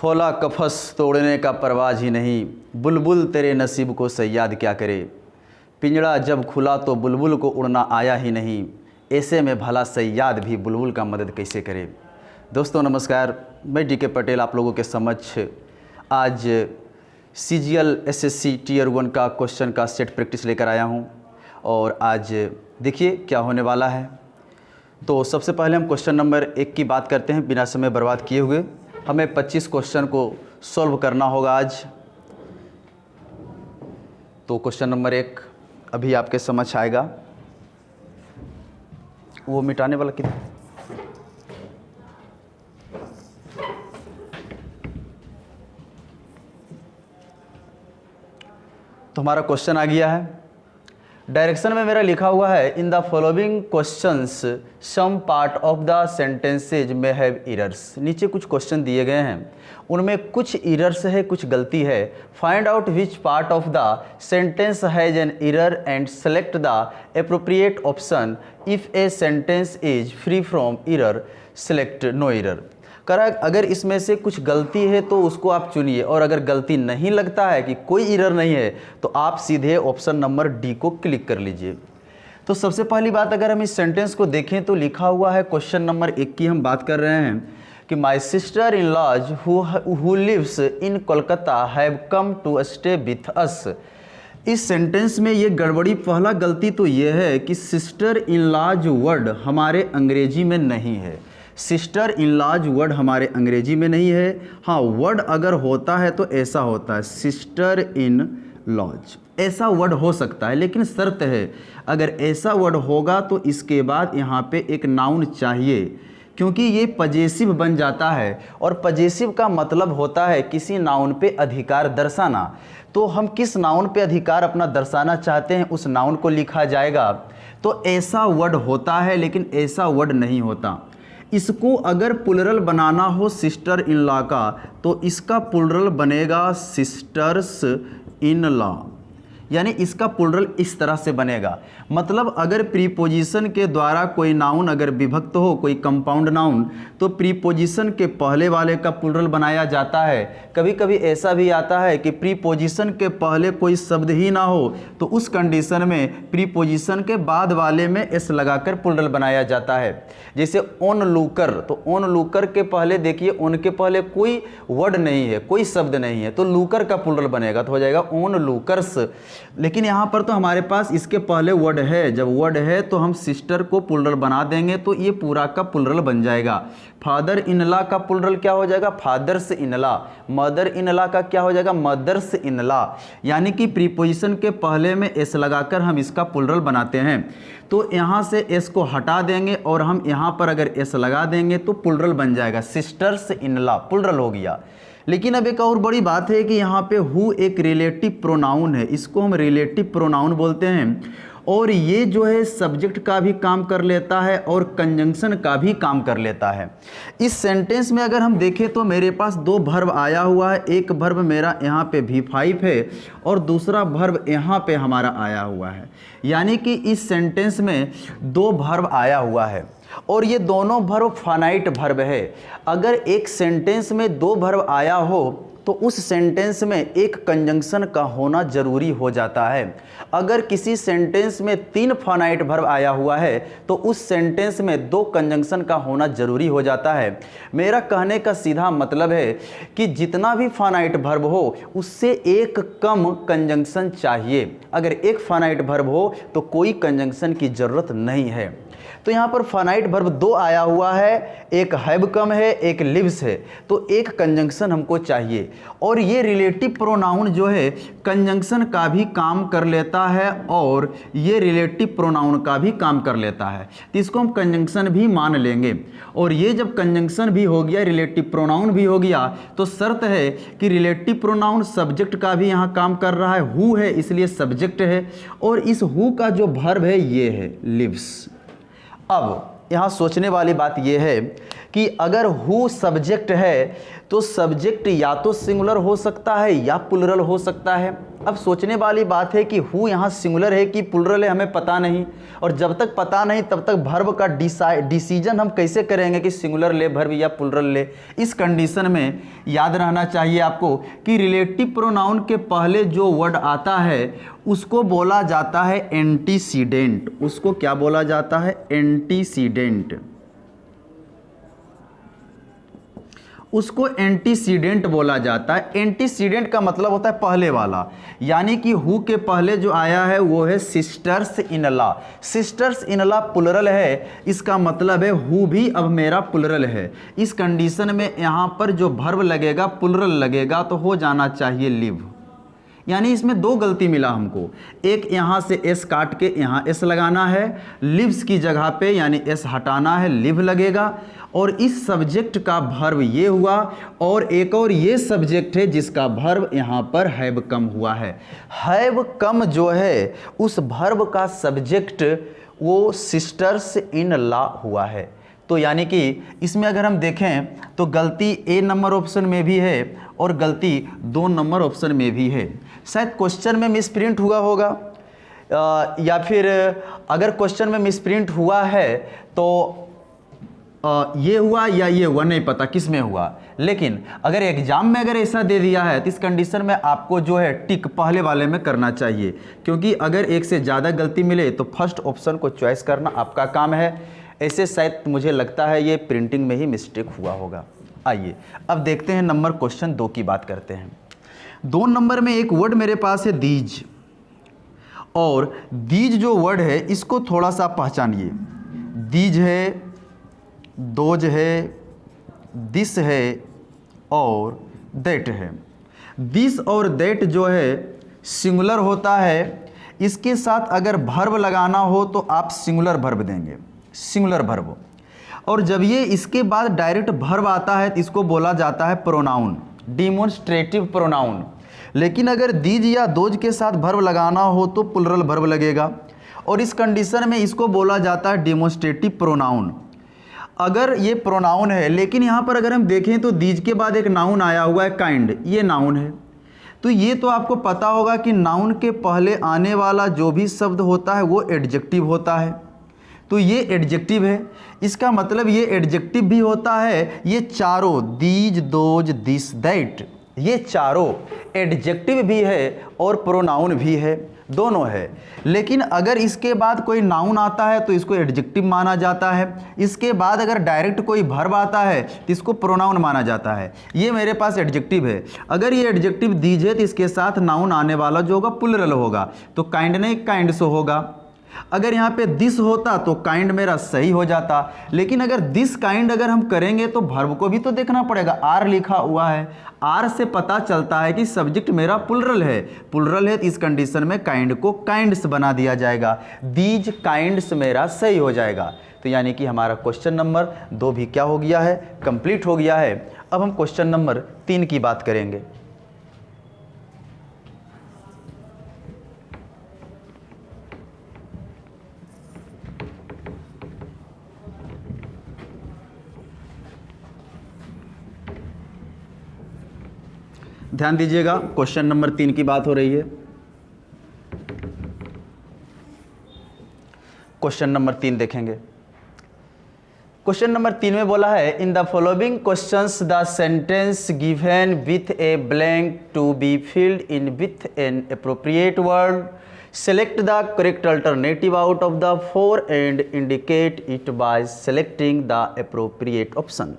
खोला कफस तोड़ने का परवाज ही नहीं, बुलबुल तेरे नसीब को सयाद क्या करे। पिंजड़ा जब खुला तो बुलबुल को उड़ना आया ही नहीं, ऐसे में भला सयाद भी बुलबुल का मदद कैसे करे। दोस्तों नमस्कार, मैं डी के पटेल आप लोगों के समक्ष आज CGL SSC Tier 1 का क्वेश्चन का सेट प्रैक्टिस लेकर आया हूं और आज देखिए क्या होने वाला है। तो सबसे पहले हम क्वेश्चन नंबर 1 की बात करते हैं बिना समय बर्बाद किए हुए। हमें 25 क्वेश्चन को सॉल्व करना होगा आज। तो क्वेश्चन नंबर 1 अभी आपके समझ आएगा। वो मिटाने वाला कितना, तो हमारा क्वेश्चन आ गया है। डायरेक्शन में मेरा लिखा हुआ है in the following questions some part of the sentences में हैव एरर्स। नीचे कुछ क्वेश्चन दिए गए हैं, उनमें कुछ एरर्स है, कुछ गलती है। Find out which part of the sentence has an error and select the appropriate option. If a sentence is free from error select no error. करा अगर इसमें से कुछ गलती है तो उसको आप चुनिए, और अगर गलती नहीं लगता है कि कोई एरर नहीं है तो आप सीधे ऑप्शन नंबर डी को क्लिक कर लीजिए। तो सबसे पहली बात, अगर हम इस सेंटेंस को देखें तो लिखा हुआ है क्वेश्चन नंबर 1 की हम बात कर रहे हैं कि my sister in law who lives in Kolkata have come to stay with us. इस सेंटेंस में ये गड़बड़ी, पहला गलती तो ये है कि सिस्टर इन लॉज वर्ड हमारे अंग्रेजी में नहीं है। सिस्टर इन लॉज वर्ड हमारे अंग्रेजी में नहीं है। हाँ, वर्ड अगर होता है तो ऐसा होता है सिस्टर इन लॉज, ऐसा वर्ड हो सकता है, लेकिन शर्त है अगर ऐसा वर्ड होगा तो इसके बाद यहाँ पे एक नाउन चाहिए, क्योंकि ये पजेसिव बन जाता है और पजेसिव का मतलब होता है किसी नाउन पे अधिकार दर्शाना। तो हम किस नाउन पे अधिकार अपना दर्शाना चाहते हैं उस नाउन को लिखा जाएगा। तो ऐसा वर्ड होता है, लेकिन ऐसा वर्ड नहीं होता। इसको अगर प्लुरल बनाना हो सिस्टर इन लॉ का तो इसका प्लुरल बनेगा सिस्टर्स इन लॉ, यानी इसका प्लुरल इस तरह से बनेगा। मतलब अगर प्रीपोजिशन के द्वारा कोई नाउन अगर विभक्त हो, कोई कंपाउंड नाउन, तो प्रीपोजिशन के पहले वाले का प्लुरल बनाया जाता है। कभी कभी ऐसा भी आता है कि प्रीपोजिशन के पहले कोई शब्द ही ना हो, तो उस कंडीशन में प्रीपोजिशन के बाद वाले में एस लगाकर प्लुरल बनाया जाता है। जैसे ओन लूकर, तो ओन लूकर के पहले देखिए, ओन के पहले कोई वर्ड नहीं है, कोई शब्द नहीं है, तो लूकर का प्लुरल बनेगा तो हो जाएगा ओन लूकर्स। लेकिन यहाँ पर तो हमारे पास इसके पहले वर्ड है, जब वर्ड है तो हम सिस्टर को प्लुरल बना देंगे तो ये पूरा का प्लुरल बन जाएगा। फादर इन लॉ का प्लुरल क्या हो जाएगा, fathers in law. Mother in law का क्या हो जाएगा, मदर्स इन लॉ। यानी कि प्रीपोजिशन के पहले में एस लगाकर हम इसका प्लुरल बनाते हैं। तो यहाँ से एस को हटा देंगे और हम यहाँ पर अगर एस लगा देंगे तो प्लुरल बन जाएगा, सिस्टर्स इन लॉ, प्लुरल हो गया। लेकिन अब एक और बड़ी बात है कि यहाँ पे हु एक रिलेटिव प्रोनाउन है, इसको हम रिलेटिव प्रोनाउन बोलते हैं, और ये जो है सब्जेक्ट का भी काम कर लेता है और कंजंक्शन का भी काम कर लेता है। इस सेंटेंस में अगर हम देखें तो मेरे पास 2 वर्ब आया हुआ है। एक वर्ब मेरा यहाँ पे V5 है और दूसरा वर्ब यहाँ पे हमारा आया हुआ है। यानी कि इस सेंटेंस में 2 वर्ब आया हुआ है और ये दोनों वर्ब फाइनाइट वर्ब है। अगर एक सेंटेंस में 2 वर्ब आया हो तो उस सेंटेंस में एक कंजंक्शन का होना जरूरी हो जाता है। अगर किसी सेंटेंस में 3 फाइनाइट वर्ब आया हुआ है तो उस सेंटेंस में 2 कंजंक्शन का होना जरूरी हो जाता है। मेरा कहने का सीधा मतलब है कि जितना भी फाइनाइट वर्ब हो उससे एक कम कंजंक्शन चाहिए। अगर एक फाइनाइट वर्ब हो तो कोई कंजंक्शन की जरूरत नहीं है। तो यहाँ पर फाइनाइट वर्ब 2 आया हुआ है, एक हैव कम है, एक लिव्स है, तो एक कंजंक्शन हमको चाहिए। और ये रिलेटिव प्रोनाउन जो है कंजंक्शन का भी काम कर लेता है और ये रिलेटिव प्रोनाउन का भी काम कर लेता है, तो इसको हम कंजंक्शन भी मान लेंगे। और ये जब कंजंक्शन भी हो गया, रिलेटिव प्रोनाउन भी हो गया, तो शर्त है कि रिलेटिव प्रोनाउन सब्जेक्ट का भी यहाँ काम कर रहा है। हु है इसलिए सब्जेक्ट है, और इस हु का जो वर्ब है ये है लिव्स। अब यहाँ सोचने वाली बात यह है कि अगर हु सब्जेक्ट है तो सब्जेक्ट या तो सिंगुलर हो सकता है या प्लुरल हो सकता है। अब सोचने वाली बात है कि हु यहाँ सिंगुलर है कि प्लुरल है, हमें पता नहीं, और जब तक पता नहीं तब तक वर्ब का डिसीजन हम कैसे करेंगे कि सिंगुलर ले वर्ब या प्लुरल ले। इस कंडीशन में याद रहना चाहिए आपको कि रिलेटिव प्रोनाउन के पहले जो वर्ड आता है उसको बोला जाता है एंटीसीडेंट। उसको क्या बोला जाता है? एंटीसीडेंट। उसको एंटीसीडेंट बोला जाता है। एंटीसीडेंट का मतलब होता है पहले वाला, यानी कि हु के पहले जो आया है वो है sisters in law. Sisters in law plural है, इसका मतलब है हु भी अब मेरा प्लुरल है। इस कंडीशन में यहाँ पर जो वर्ब लगेगा प्लुरल लगेगा तो हो जाना चाहिए लिव। यानी इसमें दो गलती मिला हमको, एक यहाँ से एस काट के यहाँ एस लगाना है, लिव्स की जगह पे यानी एस हटाना है, लिव लगेगा। और इस सब्जेक्ट का वर्ब ये हुआ, और एक और ये सब्जेक्ट है जिसका वर्ब यहाँ पर हैव कम हुआ है। हैव कम जो है उस वर्ब का सब्जेक्ट वो सिस्टर्स इन लॉ हुआ है। तो यानी कि इसमें अगर हम देखें तो गलती ए नंबर ऑप्शन में भी है और गलती 2 नंबर ऑप्शन में भी है। शायद क्वेश्चन में मिसप्रिंट हुआ होगा, या फिर अगर क्वेश्चन में मिसप्रिंट हुआ है तो ये हुआ या ये हुआ, नहीं पता किस में हुआ। लेकिन अगर एग्जाम में अगर ऐसा दे दिया है तो इस कंडीशन में आपको जो है टिक पहले वाले में करना चाहिए, क्योंकि अगर एक से ज़्यादा गलती मिले तो फर्स्ट ऑप्शन को चॉइस करना आपका काम है। ऐसे शायद मुझे लगता है ये प्रिंटिंग में ही मिस्टेक हुआ होगा। आइए अब देखते हैं नंबर क्वेश्चन 2 की बात करते हैं। 2 नंबर में एक वर्ड मेरे पास है दीज, और दीज जो वर्ड है इसको थोड़ा सा पहचानिए। दीज है, दोज है, दिस है और दैट है। दिस और दैट जो है सिंगुलर होता है, इसके साथ अगर वर्ब लगाना हो तो आप सिंगुलर वर्ब देंगे, सिंगुलर वर्ब। और जब ये इसके बाद डायरेक्ट वर्ब आता है तो इसको बोला जाता है प्रोनाउन, डिमोन्स्ट्रेटिव प्रोनाउन। लेकिन अगर दीज या दोज के साथ वर्ब लगाना हो तो प्लुरल वर्ब लगेगा, और इस कंडीशन में इसको बोला जाता है डिमोन्स्ट्रेटिव प्रोनाउन। अगर ये प्रोनाउन है, लेकिन यहाँ पर अगर हम देखें तो दीज के बाद एक नाउन आया हुआ है काइंड, ये नाउन है। तो ये तो आपको पता होगा कि नाउन के पहले आने वाला जो भी शब्द होता है वो एडजेक्टिव होता है। तो ये एडजेक्टिव है, इसका मतलब ये एडजेक्टिव भी होता है। ये चारों दीज, दोज, दिस, दैट, ये चारों एडजेक्टिव भी है और प्रोनाउन भी है, दोनों है। लेकिन अगर इसके बाद कोई नाउन आता है तो इसको एडजेक्टिव माना जाता है, इसके बाद अगर डायरेक्ट कोई वर्ब आता है तो इसको प्रोनाउन माना जाता है। ये मेरे पास एडजेक्टिव है, अगर ये एडजेक्टिव दीजिए तो इसके साथ नाउन आने वाला जो होगा प्लुरल होगा, तो काइंड नहीं काइंड से होगा। अगर यहाँ पे दिस होता तो काइंड मेरा सही हो जाता, लेकिन अगर दिस काइंड अगर हम करेंगे तो वर्ब को भी तो देखना पड़ेगा। आर लिखा हुआ है, आर से पता चलता है कि सब्जेक्ट मेरा प्लुरल है। प्लुरल है तो इस कंडीशन में काइंड को काइंड्स बना दिया जाएगा, दीज काइंड्स मेरा सही हो जाएगा। तो यानी कि हमारा क्वेश्चन नंबर 2 भी क्या हो गया है, कंप्लीट हो गया है। अब हम क्वेश्चन नंबर 3 की बात करेंगे। ध्यान दीजिएगा, क्वेश्चन नंबर 3 की बात हो रही है। क्वेश्चन नंबर 3 देखेंगे। क्वेश्चन नंबर 3 में बोला है in the following questions the sentence given with a blank to be filled in with an appropriate word, select the correct alternative out of the 4 and indicate it by selecting the appropriate option.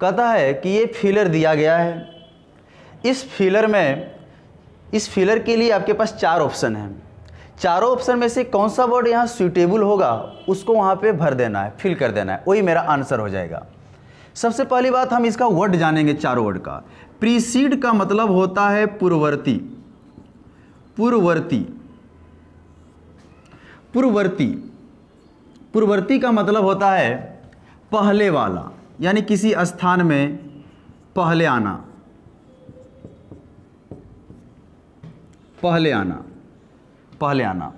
कहता है कि ये filler दिया गया है, इस filler के लिए आपके पास 4 ऑप्शन हैं। चारों ऑप्शन में से कौन सा वर्ड यहाँ सूटेबल होगा उसको वहाँ पे भर देना है, फिल कर देना है, वही मेरा आंसर हो जाएगा। सबसे पहली बात हम इसका वर्ड जानेंगे, चारों वर्ड का। प्रीसीड का मतलब होता है पूर्ववर्ती, पूर्ववर्ती, पूर्ववर्ती, पूर्ववर्ती का मतलब होता है पहले वाला, यानी किसी स्थान में पहले आना, पहले आना, पहले आना।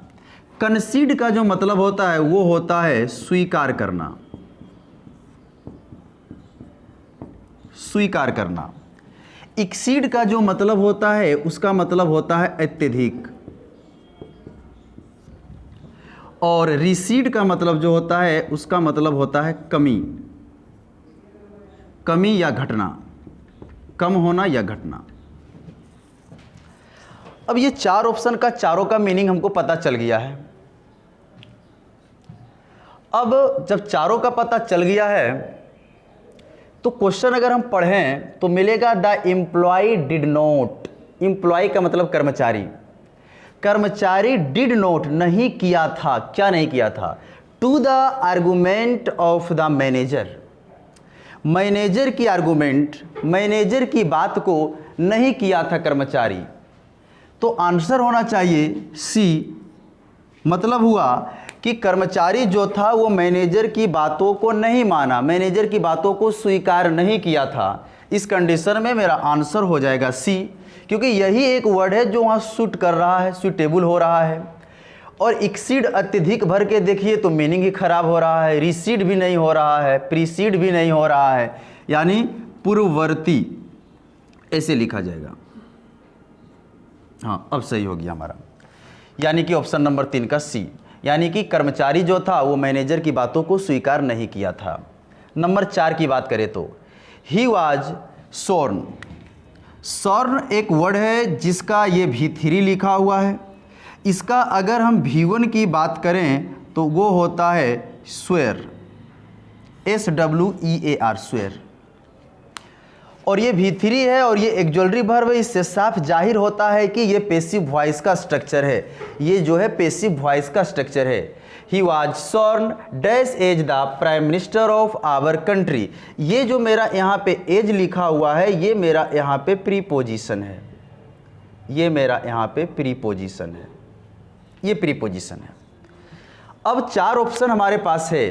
कंसीड का जो मतलब होता है वो होता है स्वीकार करना, स्वीकार करना। एक्सीड का जो मतलब होता है उसका मतलब होता है अत्यधिक, और रिसीड का मतलब जो होता है उसका मतलब होता है कमी, कमी या घटना, कम होना या घटना। अब ये चार ऑप्शन का चारों का मीनिंग हमको पता चल गया है। अब जब चारों का पता चल गया है तो क्वेश्चन अगर हम पढ़ें तो मिलेगा the employ did not. Employ का मतलब कर्मचारी, कर्मचारी डिड नॉट नहीं किया था, क्या नहीं किया था, to the argument of the manager, manager की आर्गुमेंट, मैनेजर की बात को नहीं किया था कर्मचारी। तो आंसर होना चाहिए सी। मतलब हुआ कि कर्मचारी जो था वो मैनेजर की बातों को नहीं माना, मैनेजर की बातों को स्वीकार नहीं किया था। इस कंडीशन में मेरा आंसर हो जाएगा सी, क्योंकि यही एक वर्ड है जो वहाँ सूट कर रहा है, सूटेबल हो रहा है। और एक्सीड अत्यधिक भर के देखिए तो मीनिंग ही खराब हो रहा है, रिसीड भी नहीं हो रहा है, प्रीसीड भी नहीं हो रहा है, यानी पूर्ववर्ती ऐसे लिखा जाएगा। हाँ, अब सही हो गया हमारा, यानी कि ऑप्शन नंबर 3 का सी, यानी कि कर्मचारी जो था वो मैनेजर की बातों को स्वीकार नहीं किया था। नंबर 4 की बात करें तो ही वाज शॉर्न। शॉर्न एक वर्ड है जिसका ये V3 लिखा हुआ है। इसका अगर हम V1 की बात करें तो वो होता है स्वेयर, SWEAR, स्वेयर। और ये V3 है और ये एक्जुअलरी वर्ब है, इससे साफ जाहिर होता है कि ये पैसिव वॉइस का स्ट्रक्चर है, ये जो है पैसिव वॉइस का स्ट्रक्चर है। He was sworn dash as the prime minister of our country. ये जो मेरा यहाँ पे एज लिखा हुआ है ये मेरा यहाँ पे प्रीपोजिशन है, ये मेरा यहाँ पे प्रीपोजिशन है, ये प्रीपोजिशन है। अब 4 ऑप्शन हमारे पास है,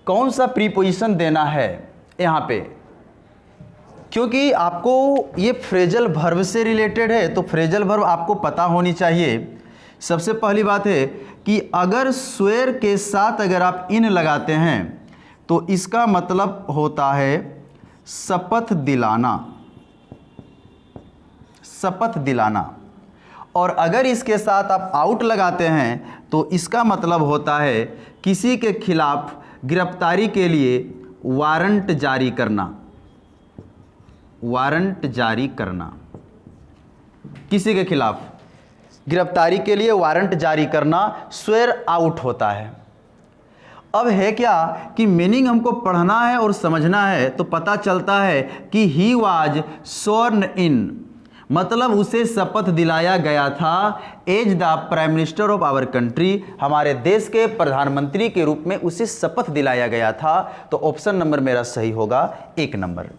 कौन सा प्रीपोजिशन देना है यहाँ पे, क्योंकि आपको ये फ्रेजल वर्ब से रिलेटेड है तो फ्रेजल वर्ब आपको पता होनी चाहिए। सबसे पहली बात है कि अगर स्वेयर के साथ अगर आप इन लगाते हैं तो इसका मतलब होता है शपथ दिलाना, शपथ दिलाना। और अगर इसके साथ आप आउट लगाते हैं तो इसका मतलब होता है किसी के खिलाफ गिरफ्तारी के लिए वारंट जारी करना, वारंट जारी करना, किसी के खिलाफ गिरफ्तारी के लिए वारंट जारी करना स्वेयर आउट होता है। अब है क्या कि मीनिंग हमको पढ़ना है और समझना है तो पता चलता है कि ही वाज स्वर्न इन, मतलब उसे शपथ दिलाया गया था as the prime minister of our country, हमारे देश के प्रधानमंत्री के रूप में उसे शपथ दिलाया गया था। तो ऑप्शन नंबर मेरा सही होगा 1 नंबर।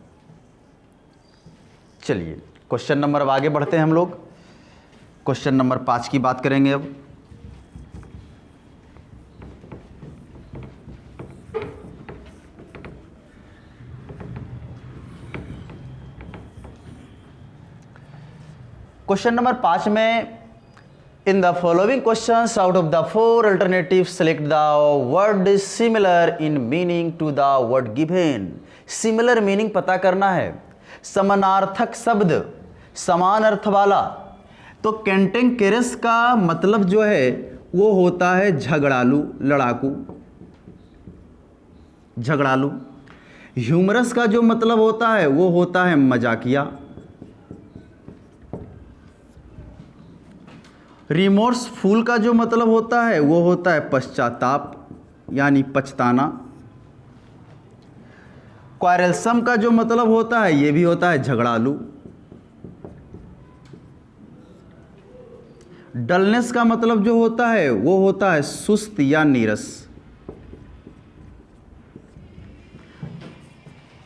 चलिए क्वेश्चन नंबर अब आगे बढ़ते हैं हम लोग। क्वेश्चन नंबर 5 की बात करेंगे अब। क्वेश्चन नंबर 5 में in the following questions out of the 4 alternative select the word similar in meaning to the word given. Similar meaning पता करना है, समानार्थक शब्द, समान अर्थ वाला। तो कैंटेंकेरस का मतलब जो है वो होता है झगड़ालू, लड़ाकू, झगड़ालू। ह्यूमरस का जो मतलब होता है वो होता है मजाकिया। रिमोर्सफुल का जो मतलब होता है वो होता है पश्चाताप, यानी पछताना। क्वारलसम का जो मतलब होता है ये भी होता है झगड़ालू। डलनेस का मतलब जो होता है वो होता है सुस्त या नीरस।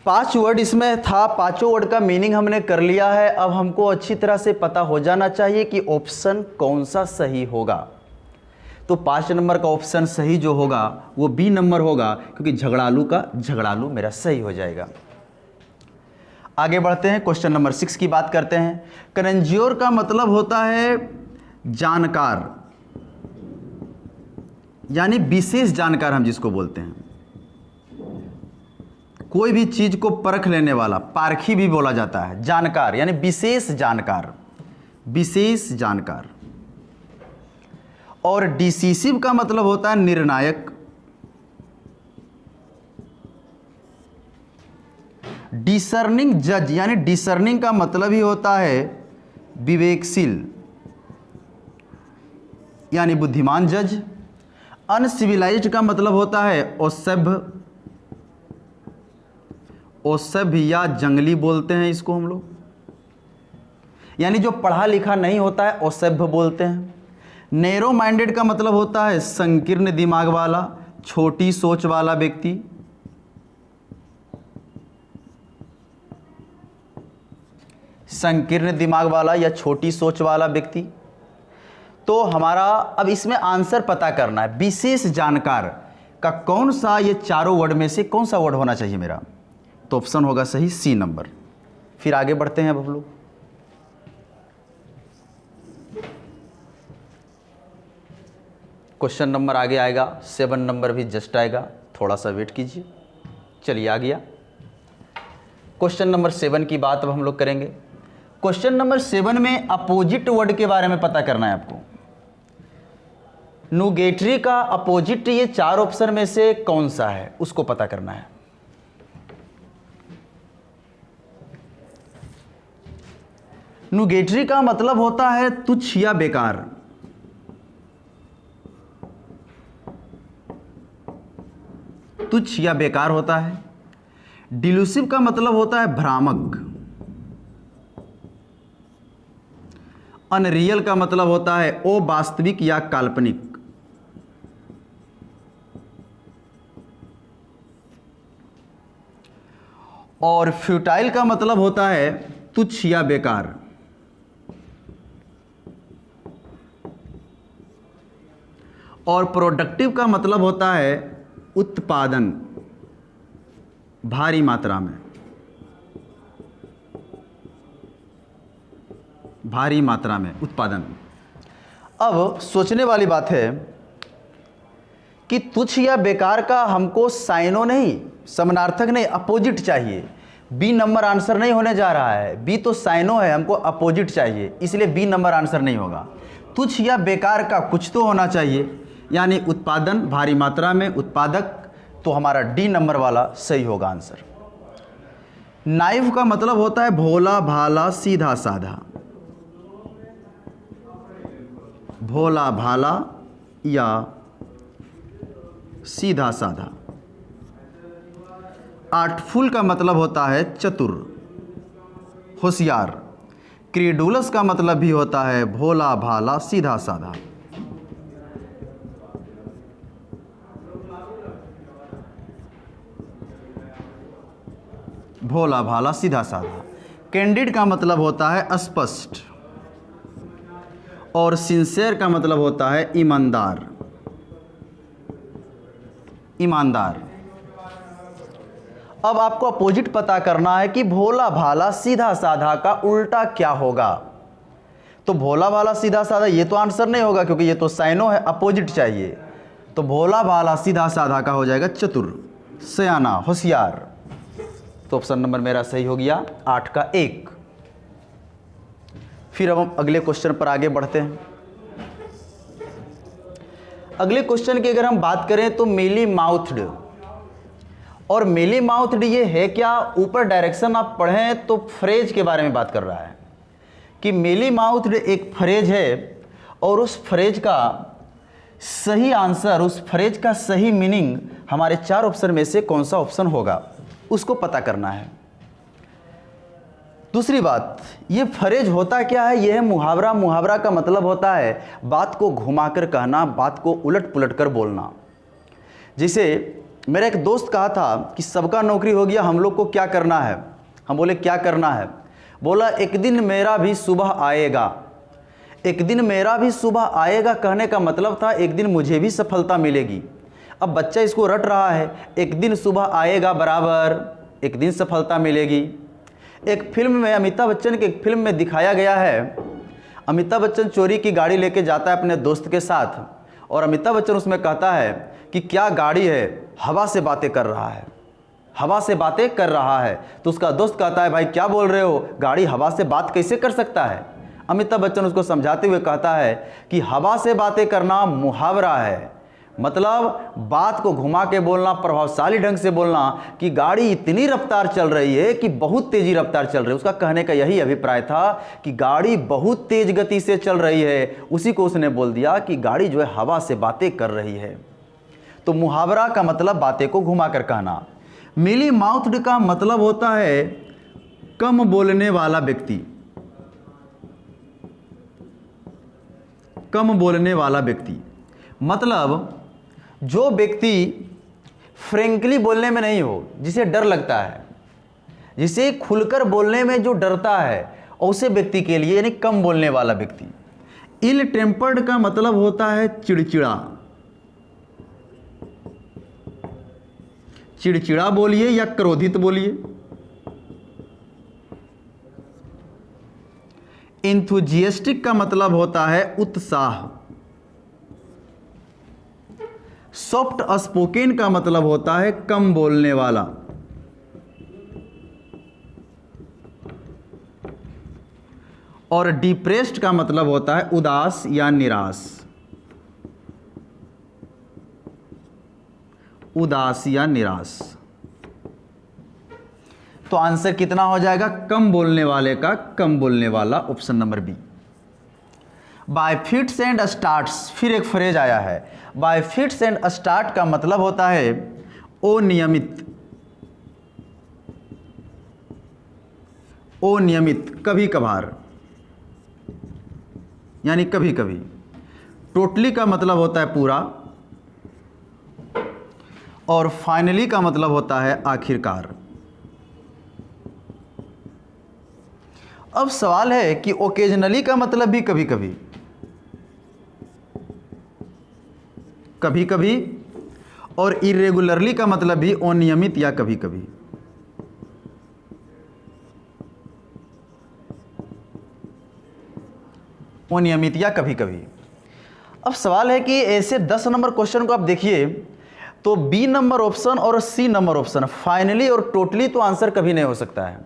5 वर्ड इसमें था, 5 वर्ड का मीनिंग हमने कर लिया है। अब हमको अच्छी तरह से पता हो जाना चाहिए कि ऑप्शन कौन सा सही होगा। तो 5 नंबर का ऑप्शन सही जो होगा वो बी नंबर होगा, क्योंकि झगड़ालू का झगड़ालू मेरा सही हो जाएगा। आगे बढ़ते हैं, क्वेश्चन नंबर 6 की बात करते हैं। करेंजियोर का मतलब होता है जानकार, यानी विशेष जानकार हम जिसको बोलते हैं। कोई भी चीज को परख लेने वाला, पारखी भी बोला जाता है। जानकार यानी विशेष जानकार, विशेष जानकार। और डिसीसिव का मतलब होता है निर्णायक। डिसर्निंग जज यानी डिसर्निंग का मतलब ही होता है विवेकशील यानी बुद्धिमान जज। अनसिविलाइज्ड का मतलब होता है असभ्य, असभ्य या जंगली बोलते हैं इसको हम लोग, यानी जो पढ़ा लिखा नहीं होता है असभ्य बोलते हैं। नैरो माइंडेड का मतलब होता है संकीर्ण दिमाग वाला, छोटी सोच वाला व्यक्ति। संकीर्ण दिमाग वाला या छोटी सोच वाला व्यक्ति। तो हमारा अब इसमें आंसर पता करना है, विशेष जानकार का कौन सा, ये चारों वर्ड में से कौन सा वर्ड होना चाहिए मेरा। तो ऑप्शन होगा सही सी नंबर। फिर आगे बढ़ते हैं अब हम लोग। क्वेश्चन नंबर आगे आएगा, 7 नंबर भी जस्ट आएगा, थोड़ा सा वेट कीजिए। चलिए आ गया क्वेश्चन नंबर 7 की बात अब हम लोग करेंगे। क्वेश्चन नंबर 7 में अपोजिट वर्ड के बारे में पता करना है आपको। नुगेटरी का अपोजिट ये 4 ऑप्शन में से कौन सा है उसको पता करना है। नुगेटरी का मतलब होता है तुच्छ या बेकार। तुच्छ या बेकार होता है। डिल्यूसिव का मतलब होता है भ्रामक। अनरियल का मतलब होता है अवास्तविक या काल्पनिक। और फ्यूटाइल का मतलब होता है तुच्छ या बेकार। और प्रोडक्टिव का मतलब होता है उत्पादन भारी मात्रा में, भारी मात्रा में उत्पादन। अब सोचने वाली बात है कि तुच्छ या बेकार का हमको साइनो नहीं, समानार्थक नहीं, अपोजिट चाहिए। बी नंबर आंसर नहीं होने जा रहा है, बी तो साइनो है, हमको अपोजिट चाहिए, इसलिए बी नंबर आंसर नहीं होगा। तुच्छ या बेकार का कुछ तो होना चाहिए, यानी उत्पादन भारी मात्रा में, उत्पादक, तो हमारा डी नंबर वाला सही होगा आंसर। नाइव का मतलब होता है भोला भाला सीधा साधा। भोला भाला या सीधा साधा। आर्टफुल का मतलब होता है चतुर, होशियार। क्रेडुलस का मतलब भी होता है भोला भाला सीधा साधा। भोला भाला सीधा साधा। कैंडिड का मतलब होता है स्पष्ट। और सिंसियर का मतलब होता है ईमानदार। ईमानदार। अब आपको अपोजिट पता करना है कि भोला भाला सीधा साधा का उल्टा क्या होगा। तो भोला भाला सीधा साधा ये तो आंसर नहीं होगा क्योंकि ये तो साइनो है, अपोजिट चाहिए। तो भोला भाला सीधा साधा का हो जाएगा चतुर, सयाना, होशियार। तो ऑप्शन नंबर मेरा सही हो गया 8 का 1। फिर अब हम अगले क्वेश्चन पर आगे बढ़ते हैं। अगले क्वेश्चन की अगर हम बात करें तो मेली माउथड। और मेली माउथड ये है क्या, ऊपर डायरेक्शन आप पढ़ें तो फ्रेज के बारे में बात कर रहा है कि मेली माउथड एक फ्रेज है और उस फ्रेज का सही आंसर, उस फ्रेज का सही मीनिंग हमारे 4 ऑप्शन में से कौन सा ऑप्शन होगा उसको पता करना है। दूसरी बात, ये फ्रेज होता क्या है, यह है मुहावरा। मुहावरा का मतलब होता है बात को घुमाकर कहना, बात को उलट पुलट कर बोलना। जैसे मेरा एक दोस्त कहा था कि सबका नौकरी हो गया, हम लोग को क्या करना है। हम बोले क्या करना है, बोला एक दिन मेरा भी सुबह आएगा। एक दिन मेरा भी सुबह आएगा कहने का मतलब था एक दिन मुझे भी सफलता मिलेगी। अब बच्चा इसको रट रहा है, एक दिन सुबह आएगा बराबर एक दिन सफलता मिलेगी। एक फिल्म में, अमिताभ बच्चन की एक फिल्म में दिखाया गया है, अमिताभ बच्चन चोरी की गाड़ी लेके जाता है अपने दोस्त के साथ और अमिताभ बच्चन उसमें कहता है कि क्या गाड़ी है, हवा से बातें कर रहा है। हवा से बातें कर रहा है। तो उसका दोस्त कहता है भाई क्या बोल रहे हो, गाड़ी हवा से बात कैसे कर सकता है। अमिताभ बच्चन उसको समझाते हुए कहता है कि हवा से बातें करना मुहावरा है, मतलब बात को घुमा के बोलना, प्रभावशाली ढंग से बोलना कि गाड़ी इतनी रफ्तार चल रही है कि बहुत तेजी रफ्तार चल रही है। उसका कहने का यही अभिप्राय था कि गाड़ी बहुत तेज गति से चल रही है, उसी को उसने बोल दिया कि गाड़ी जो है हवा से बातें कर रही है। तो मुहावरा का मतलब बातें को घुमा कर कहना। मीली माउथड का मतलब होता है कम बोलने वाला व्यक्ति, कम बोलने वाला व्यक्ति मतलब जो व्यक्ति फ्रेंकली बोलने में नहीं हो, जिसे डर लगता है, जिसे खुलकर बोलने में जो डरता है, उसे व्यक्ति के लिए यानी कम बोलने वाला व्यक्ति। इल टेम्पर्ड का मतलब होता है चिड़चिड़ा, चिड़चिड़ा बोलिए या क्रोधित बोलिए। इंथुजियास्टिक का मतलब होता है उत्साह। सॉफ्ट स्पोकन का मतलब होता है कम बोलने वाला। और डिप्रेस्ड का मतलब होता है उदास या निराश, उदास या निराश। तो आंसर कितना हो जाएगा, कम बोलने वाले का कम बोलने वाला, option number B. By fits and starts, फिर एक फ्रेज आया है। बाय फिट्स एंड स्टार्ट का मतलब होता है अनियमित, अनियमित, कभी कभार यानी कभी कभी। टोटली का मतलब होता है पूरा, और फाइनली का मतलब होता है आखिरकार। अब सवाल है कि ओकेजनली का मतलब भी कभी कभी, कभी कभी, और इरेगुलरली का मतलब भी अनियमित या कभी कभी। अनियमित या कभी कभी। अब सवाल है कि ऐसे 10 नंबर क्वेश्चन को आप देखिए तो बी नंबर ऑप्शन और सी नंबर ऑप्शन, फाइनली और टोटली, तो आंसर कभी नहीं हो सकता है।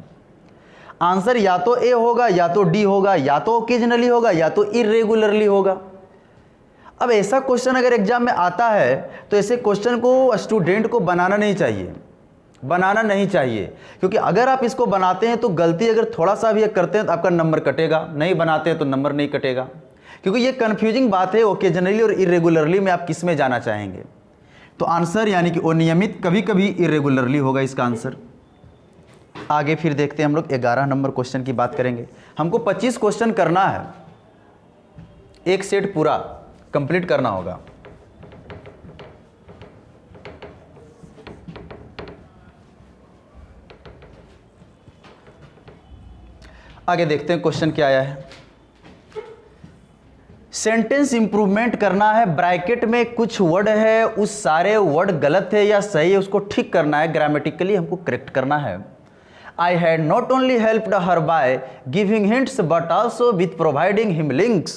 आंसर या तो ए होगा, या तो डी होगा, या तो ओकेजनली होगा, या तो इरेगुलरली होगा। अब ऐसा क्वेश्चन अगर एग्जाम में आता है तो ऐसे क्वेश्चन को स्टूडेंट को बनाना नहीं चाहिए, बनाना नहीं चाहिए, क्योंकि अगर आप इसको बनाते हैं तो गलती अगर थोड़ा सा भी करते हैं तो आपका नंबर कटेगा, नहीं बनाते हैं तो नंबर नहीं कटेगा। क्योंकि ये कंफ्यूजिंग बात है, ओकेजनली और इरेगुलरली में आप किस में जाना चाहेंगे। तो आंसर यानी कि अनियमित, कभी कभी, इरेगुलरली होगा इसका आंसर। आगे फिर देखते हैं हम लोग 11 नंबर क्वेश्चन की बात करेंगे। हमको 25 क्वेश्चन करना है, एक सेट पूरा कंप्लीट करना होगा। आगे देखते हैं क्वेश्चन क्या आया है। सेंटेंस इंप्रूवमेंट करना है, ब्रैकेट में कुछ वर्ड है, उस सारे वर्ड गलत है या सही है उसको ठीक करना है, ग्रामेटिकली हमको करेक्ट करना है। I had not only helped her by giving hints but also with providing him links।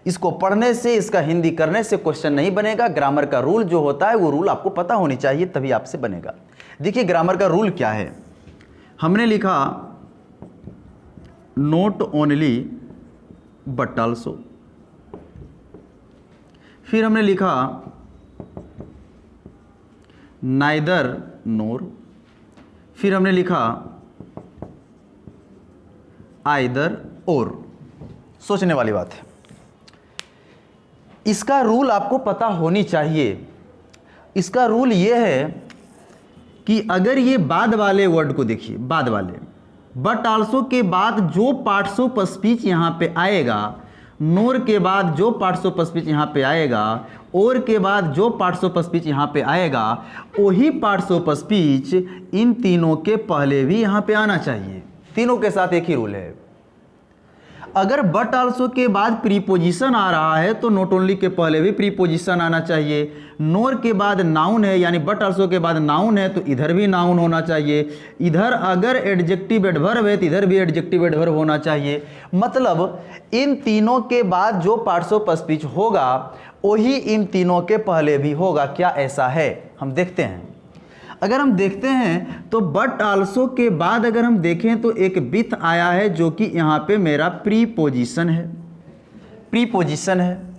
इसको पढ़ने से, इसका हिंदी करने से क्वेश्चन नहीं बनेगा। ग्रामर का रूल जो होता है वो रूल आपको पता होनी चाहिए, तभी आपसे बनेगा। देखिए ग्रामर का रूल क्या है। हमने लिखा नॉट ओनली बट आल्सो, फिर हमने लिखा नाइदर नोर, फिर हमने लिखा आइदर और। सोचने वाली बात है, इसका रूल आपको पता होनी चाहिए। इसका रूल ये है कि अगर ये बाद वाले वर्ड को देखिए, बाद वाले बट आल्सो के बाद जो पार्ट्स ऑफ स्पीच यहाँ पे आएगा, नोर के बाद जो पार्ट्स ऑफ स्पीच यहाँ पे आएगा, और के बाद जो पार्ट्स ऑफ स्पीच यहाँ पे आएगा, वही पार्ट्स ऑफ स्पीच इन तीनों के पहले भी यहाँ पे आना चाहिए। तीनों के साथ एक ही रूल है। अगर बट आल्सो के बाद प्रीपोजिशन आ रहा है तो नॉट ओनली के पहले भी प्रीपोजिशन आना चाहिए। नोर के बाद नाउन है, यानी बट आल्सो के बाद नाउन है तो इधर भी नाउन होना चाहिए। इधर अगर एडजेक्टिव एडवर्ब है तो इधर भी एडजेक्टिव एडवर्ब होना चाहिए। मतलब इन तीनों के बाद जो पार्ट्स ऑफ स्पीच होगा वही इन तीनों के पहले भी होगा। क्या ऐसा है? हम देखते हैं। अगर हम देखते हैं तो बट आल्सो के बाद अगर हम देखें तो एक विथ आया है जो कि यहाँ पे मेरा प्रीपोजिशन है, प्रीपोजिशन है।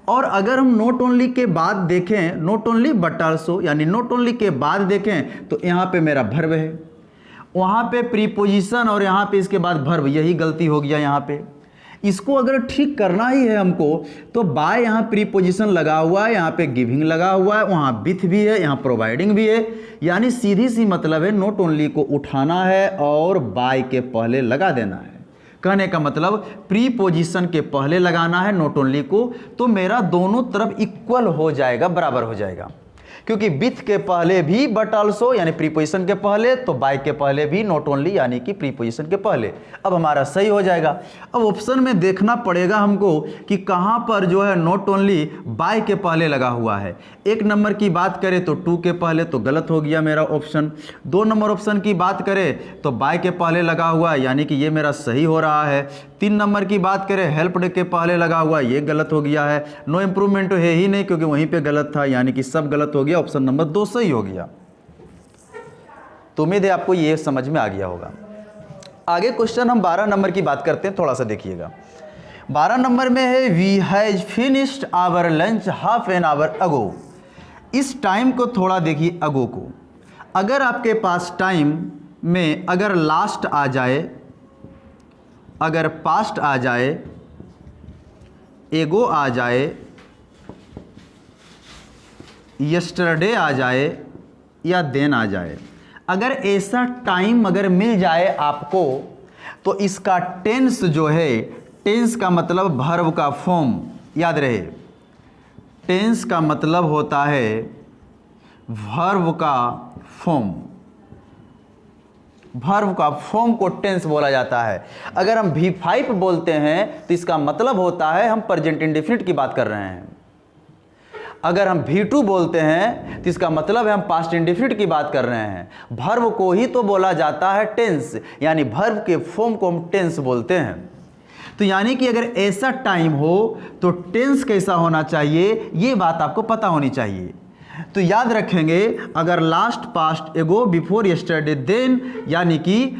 और अगर हम नॉट ओनली के बाद देखें, नॉट ओनली बट आल्सो यानी नॉट ओनली के बाद देखें तो यहाँ पे मेरा वर्ब है, वहाँ पे प्रीपोजिशन और यहाँ पे इसके बाद वर्ब, यही गलती हो गया यहाँ पे। इसको अगर ठीक करना ही है हमको तो बाय यहाँ प्रीपोजिशन लगा हुआ है, यहाँ पे गिविंग लगा हुआ है, वहाँ विथ भी है, यहाँ प्रोवाइडिंग भी है, यानी सीधी सी मतलब है नॉट ओनली को उठाना है और बाय के पहले लगा देना है। कहने का मतलब प्रीपोजिशन के पहले लगाना है नॉट ओनली को, तो मेरा दोनों तरफ इक्वल हो जाएगा, बराबर हो जाएगा। क्योंकि विथ के पहले भी बट आल्सो यानी प्रीपोजिशन के पहले, तो बाय के पहले भी नॉट ओनली यानी कि प्रीपोजिशन के पहले। अब हमारा सही हो जाएगा। अब ऑप्शन में देखना पड़ेगा हमको कि कहाँ पर जो है नॉट ओनली बाय के पहले लगा हुआ है। 1 नंबर की बात करें तो टू के पहले, तो गलत हो गया मेरा ऑप्शन। 2 नंबर ऑप्शन की बात करें तो बाय के पहले लगा हुआ है, यानी कि ये मेरा सही हो रहा है। 3 नंबर की बात करें हेल्प्ड के पहले लगा हुआ, ये गलत हो गया है। नो इम्प्रूवमेंट तो है ही नहीं क्योंकि वहीं पे गलत था, यानी कि सब गलत हो गया। ऑप्शन नंबर 2 सही हो गया। तो उम्मीद है आपको ये समझ में आ गया होगा। आगे क्वेश्चन हम 12 नंबर की बात करते हैं, थोड़ा सा देखिएगा। 12 नंबर में है we has finished our lunch half an hour ago. इस टाइम को थोड़ा देखिए, अगो को। अगर आपके पास टाइम में अगर लास्ट आ जाए, अगर पास्ट आ जाए, एगो आ जाए, यस्टरडे आ जाए या देन आ जाए, अगर ऐसा टाइम अगर मिल जाए आपको तो इसका टेंस जो है, टेंस का मतलब वर्ब का फॉर्म, याद रहे टेंस का मतलब होता है वर्ब का फॉर्म। वर्ब का फॉर्म को टेंस बोला जाता है। अगर हम V5 बोलते हैं तो इसका मतलब होता है हम प्रेजेंट इंडेफिनिट की बात कर रहे हैं। अगर हम V2 बोलते हैं तो इसका मतलब है हम पास्ट इंडेफिनिट की बात कर रहे हैं। वर्ब को ही तो बोला जाता है टेंस, यानी वर्ब के फॉर्म को हम टेंस बोलते हैं। तो यानी कि अगर ऐसा टाइम हो तो टेंस कैसा होना चाहिए, ये बात आपको पता होनी चाहिए। तो याद रखेंगे, अगर लास्ट, पास्ट, एगो, बिफोर, यस्टरडे, देन, यानी कि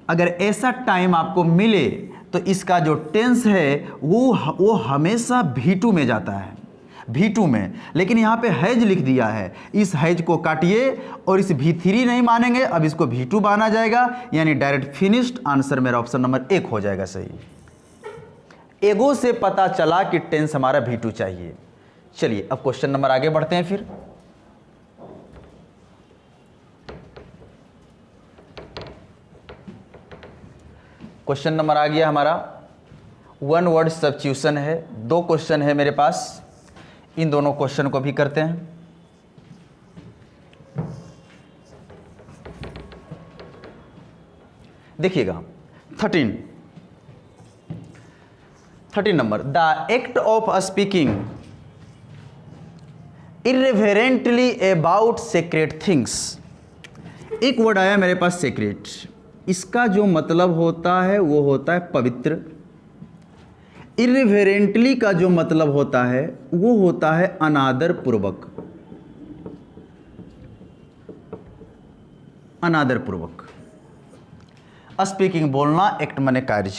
अगर ऐसा टाइम आपको मिले तो इसका जो टेंस है वो हमेशा V2 में जाता है, V2 में। लेकिन यहाँ पे हैज लिख दिया है, इस हैज को काटिए और इस V3 नहीं मानेंगे, अब इसको V2 माना जाएगा, यानी डायरेक्ट फिनिश्ड। आंसर मेरा ऑप्शन नंबर 1 हो जाएगा सही। एगो से पता चला कि टेंस हमारा V2 चाहिए। चलिए अब क्वेश्चन नंबर आगे बढ़ते हैं। फिर क्वेश्चन नंबर आ गया हमारा 1 वर्ड सब्स्टिट्यूशन है। 2 क्वेश्चन है मेरे पास, इन दोनों क्वेश्चन को भी करते हैं। देखिएगा 13 number, the act of speaking irreverently about secret things. एक वर्ड आया मेरे पास सीक्रेट, इसका जो मतलब होता है वो होता है पवित्र। इर्रिवेरेंटली का जो मतलब होता है वो होता है अनादर पूर्वक, अनादर पूर्वक। स्पीकिंग बोलना, एक्ट माने कार्य।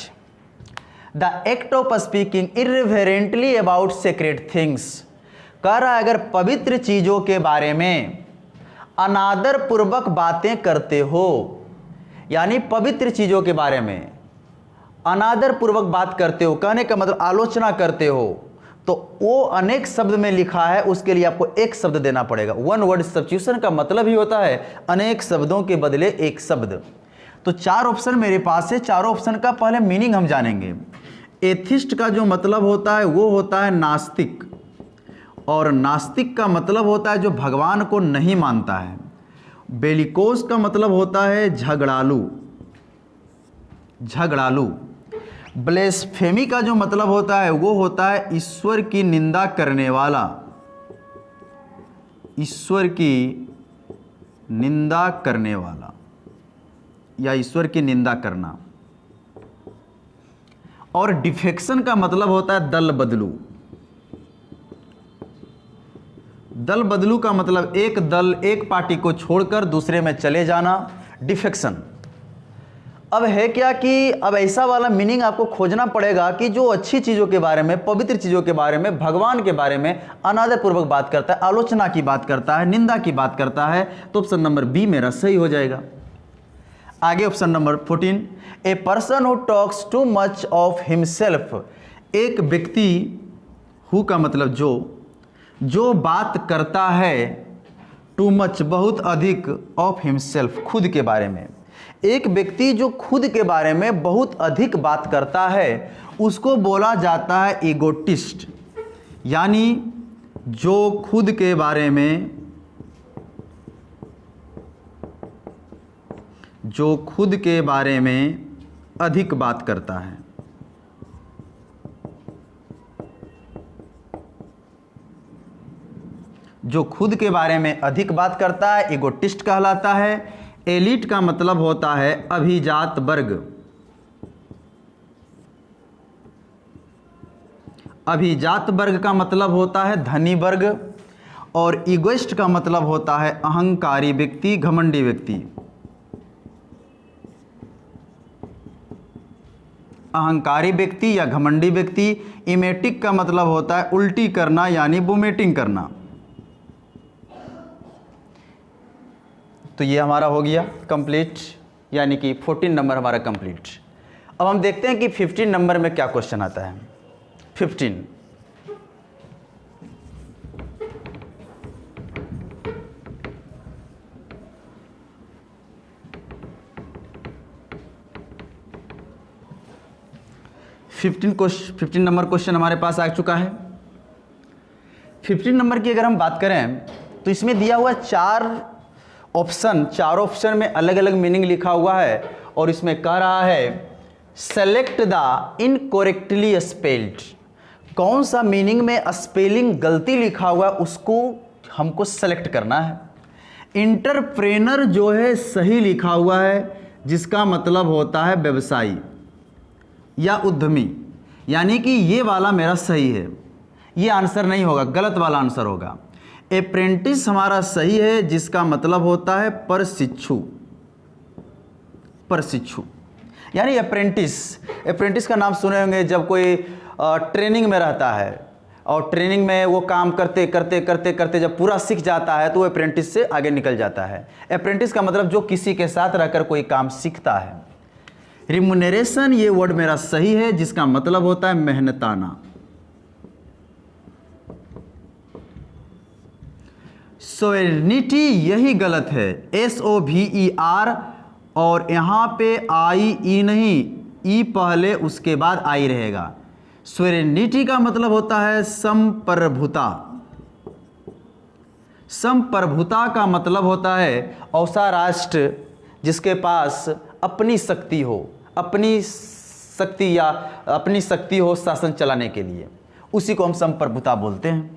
The act of speaking irreverently about secret things, कह रहा है अगर पवित्र चीजों के बारे में अनादर पूर्वक बातें करते हो, यानी पवित्र चीजों के बारे में अनादर पूर्वक बात करते हो, कहने का मतलब आलोचना करते हो, तो वो अनेक शब्द में लिखा है, उसके लिए आपको एक शब्द देना पड़ेगा। 1 वर्ड सब्स्टिट्यूशन का मतलब ही होता है अनेक शब्दों के बदले एक शब्द। तो 4 ऑप्शन मेरे पास है, चारों ऑप्शन का पहले मीनिंग हम जानेंगे। एथिस्ट का जो मतलब होता है वो होता है नास्तिक, और नास्तिक का मतलब होता है जो भगवान को नहीं मानता है। बेलिकोस का मतलब होता है झगड़ालू, झगड़ालू। ब्लेस्फेमी का जो मतलब होता है वो होता है ईश्वर की निंदा करने वाला, ईश्वर की निंदा करने वाला या ईश्वर की निंदा करना। और डिफेक्शन का मतलब होता है दल बदलू, दल बदलू का मतलब एक दल, एक पार्टी को छोड़कर दूसरे में चले जाना, डिफेक्शन। अब है क्या कि अब ऐसा वाला मीनिंग आपको खोजना पड़ेगा कि जो अच्छी चीज़ों के बारे में, पवित्र चीज़ों के बारे में, भगवान के बारे में अनादर पूर्वक बात करता है, आलोचना की बात करता है, निंदा की बात करता है, तो ऑप्शन नंबर बी मेरा सही हो जाएगा। आगे option number 14, a person who talks too much of himself, एक व्यक्ति, हु का मतलब जो बात करता है, टू मच बहुत अधिक, ऑफ हिमसेल्फ खुद के बारे में। एक व्यक्ति जो खुद के बारे में बहुत अधिक बात करता है उसको बोला जाता है ईगोटिस्ट, यानी जो खुद के बारे में अधिक बात करता है। जो खुद के बारे में अधिक बात करता है ईगोटिस्ट कहलाता है। एलिट का मतलब होता है अभिजात वर्ग, अभिजात वर्ग का मतलब होता है धनी वर्ग, और ईगोइस्ट का मतलब होता है अहंकारी व्यक्ति, घमंडी व्यक्ति। अहंकारी व्यक्ति या घमंडी व्यक्ति। इमेटिक का मतलब होता है उल्टी करना, यानी वोमिटिंग करना। तो ये हमारा हो गया कंप्लीट, यानी कि 14 नंबर हमारा कंप्लीट। अब हम देखते हैं कि 15 नंबर में क्या क्वेश्चन आता है। 15 नंबर क्वेश्चन हमारे पास आ चुका है। 15 नंबर की अगर हम बात करें तो इसमें दिया हुआ चारों ऑप्शन में अलग अलग मीनिंग लिखा हुआ है, और इसमें कह रहा है सेलेक्ट द इनकरेक्टली स्पेल्ड। कौन सा मीनिंग में स्पेलिंग गलती लिखा हुआ है उसको हमको सेलेक्ट करना है। इंटरप्रेनर जो है सही लिखा हुआ है, जिसका मतलब होता है व्यवसायी या उद्यमी, यानी कि ये वाला मेरा सही है, ये आंसर नहीं होगा, गलत वाला आंसर होगा। अप्रेंटिस हमारा सही है, जिसका मतलब होता है प्रशिक्षु, यानी अप्रेंटिस का नाम सुने होंगे जब कोई ट्रेनिंग में रहता है, और ट्रेनिंग में वो काम करते करते जब पूरा सीख जाता है तो वो अप्रेंटिस से आगे निकल जाता है। अप्रेंटिस का मतलब जो किसी के साथ रहकर कोई काम सीखता है। रिम्यूनरेशन ये वर्ड मेरा सही है, जिसका मतलब होता है मेहनताना। सोवेरेनिटी यही गलत है, SOVER, और यहाँ पे IE नहीं, ई पहले उसके बाद आई रहेगा। सोवेरेनिटी का मतलब होता है संप्रभुता। संप्रभुता का मतलब होता है ऐसा राष्ट्र जिसके पास अपनी शक्ति हो, अपनी शक्ति हो शासन चलाने के लिए, उसी को हम संप्रभुता बोलते हैं।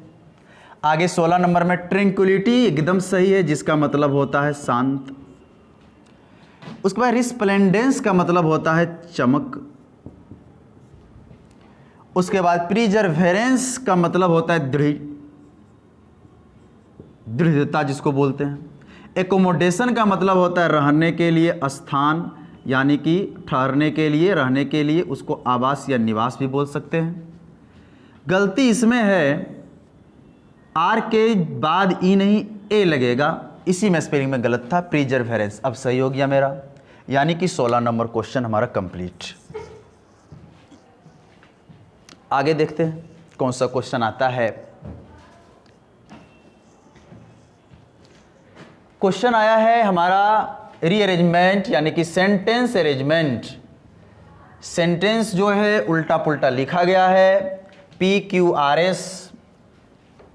आगे 16 नंबर में ट्रैंक्विलिटी एकदम सही है, जिसका मतलब होता है शांत। उसके बाद रिस्प्लेंडेंस का मतलब होता है चमक। उसके बाद प्रिजर्वेरेंस का मतलब होता है दृढ़ता, जिसको बोलते हैं। एकोमोडेशन का मतलब होता है रहने के लिए स्थान, यानी कि ठहरने के लिए, रहने के लिए, उसको आवास या निवास भी बोल सकते हैं। गलती इसमें है आर के बाद ई नहीं ए लगेगा, इसी में स्पेलिंग में गलत था, प्रिजर्वेरेंस। अब सही हो गया मेरा, यानी कि 16 नंबर क्वेश्चन हमारा कंप्लीट। आगे देखते हैं कौन सा क्वेश्चन आता है। क्वेश्चन आया है हमारा रीअरेंजमेंट, यानी कि सेंटेंस अरेंजमेंट। सेंटेंस जो है उल्टा पुल्टा लिखा गया है, PQRS,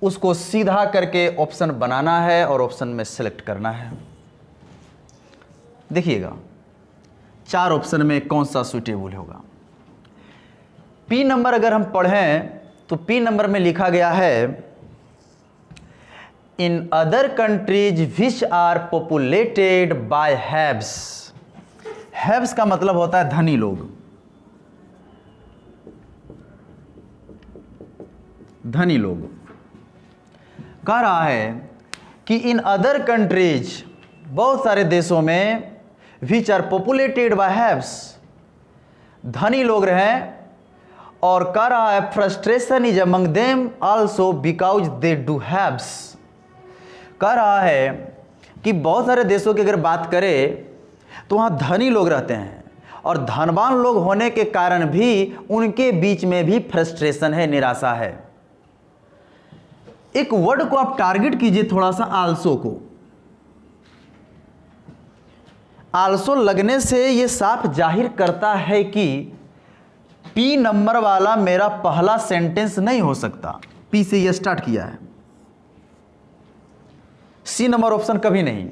उसको सीधा करके ऑप्शन बनाना है और ऑप्शन में सेलेक्ट करना है। देखिएगा 4 ऑप्शन में कौन सा सूटेबल होगा। P नंबर अगर हम पढ़ें तो P नंबर में लिखा गया है in other countries which are populated by haves. Haves का मतलब होता है धनी लोग, धनी लोग। कह रहा है कि इन अदर कंट्रीज, बहुत सारे देशों में, which are populated by haves, धनी लोग रहे, और कह रहा है frustration is among them also because they do haves. कह रहा है कि बहुत सारे देशों की अगर बात करें तो वहाँ धनी लोग रहते हैं, और धनवान लोग होने के कारण भी उनके बीच में भी फ्रस्ट्रेशन है, निराशा है। एक वर्ड को आप टारगेट कीजिए थोड़ा सा, आल्सो को। आल्सो लगने से यह साफ जाहिर करता है कि पी नंबर वाला मेरा पहला सेंटेंस नहीं हो सकता। पी से यह स्टार्ट किया है, सी नंबर ऑप्शन कभी नहीं।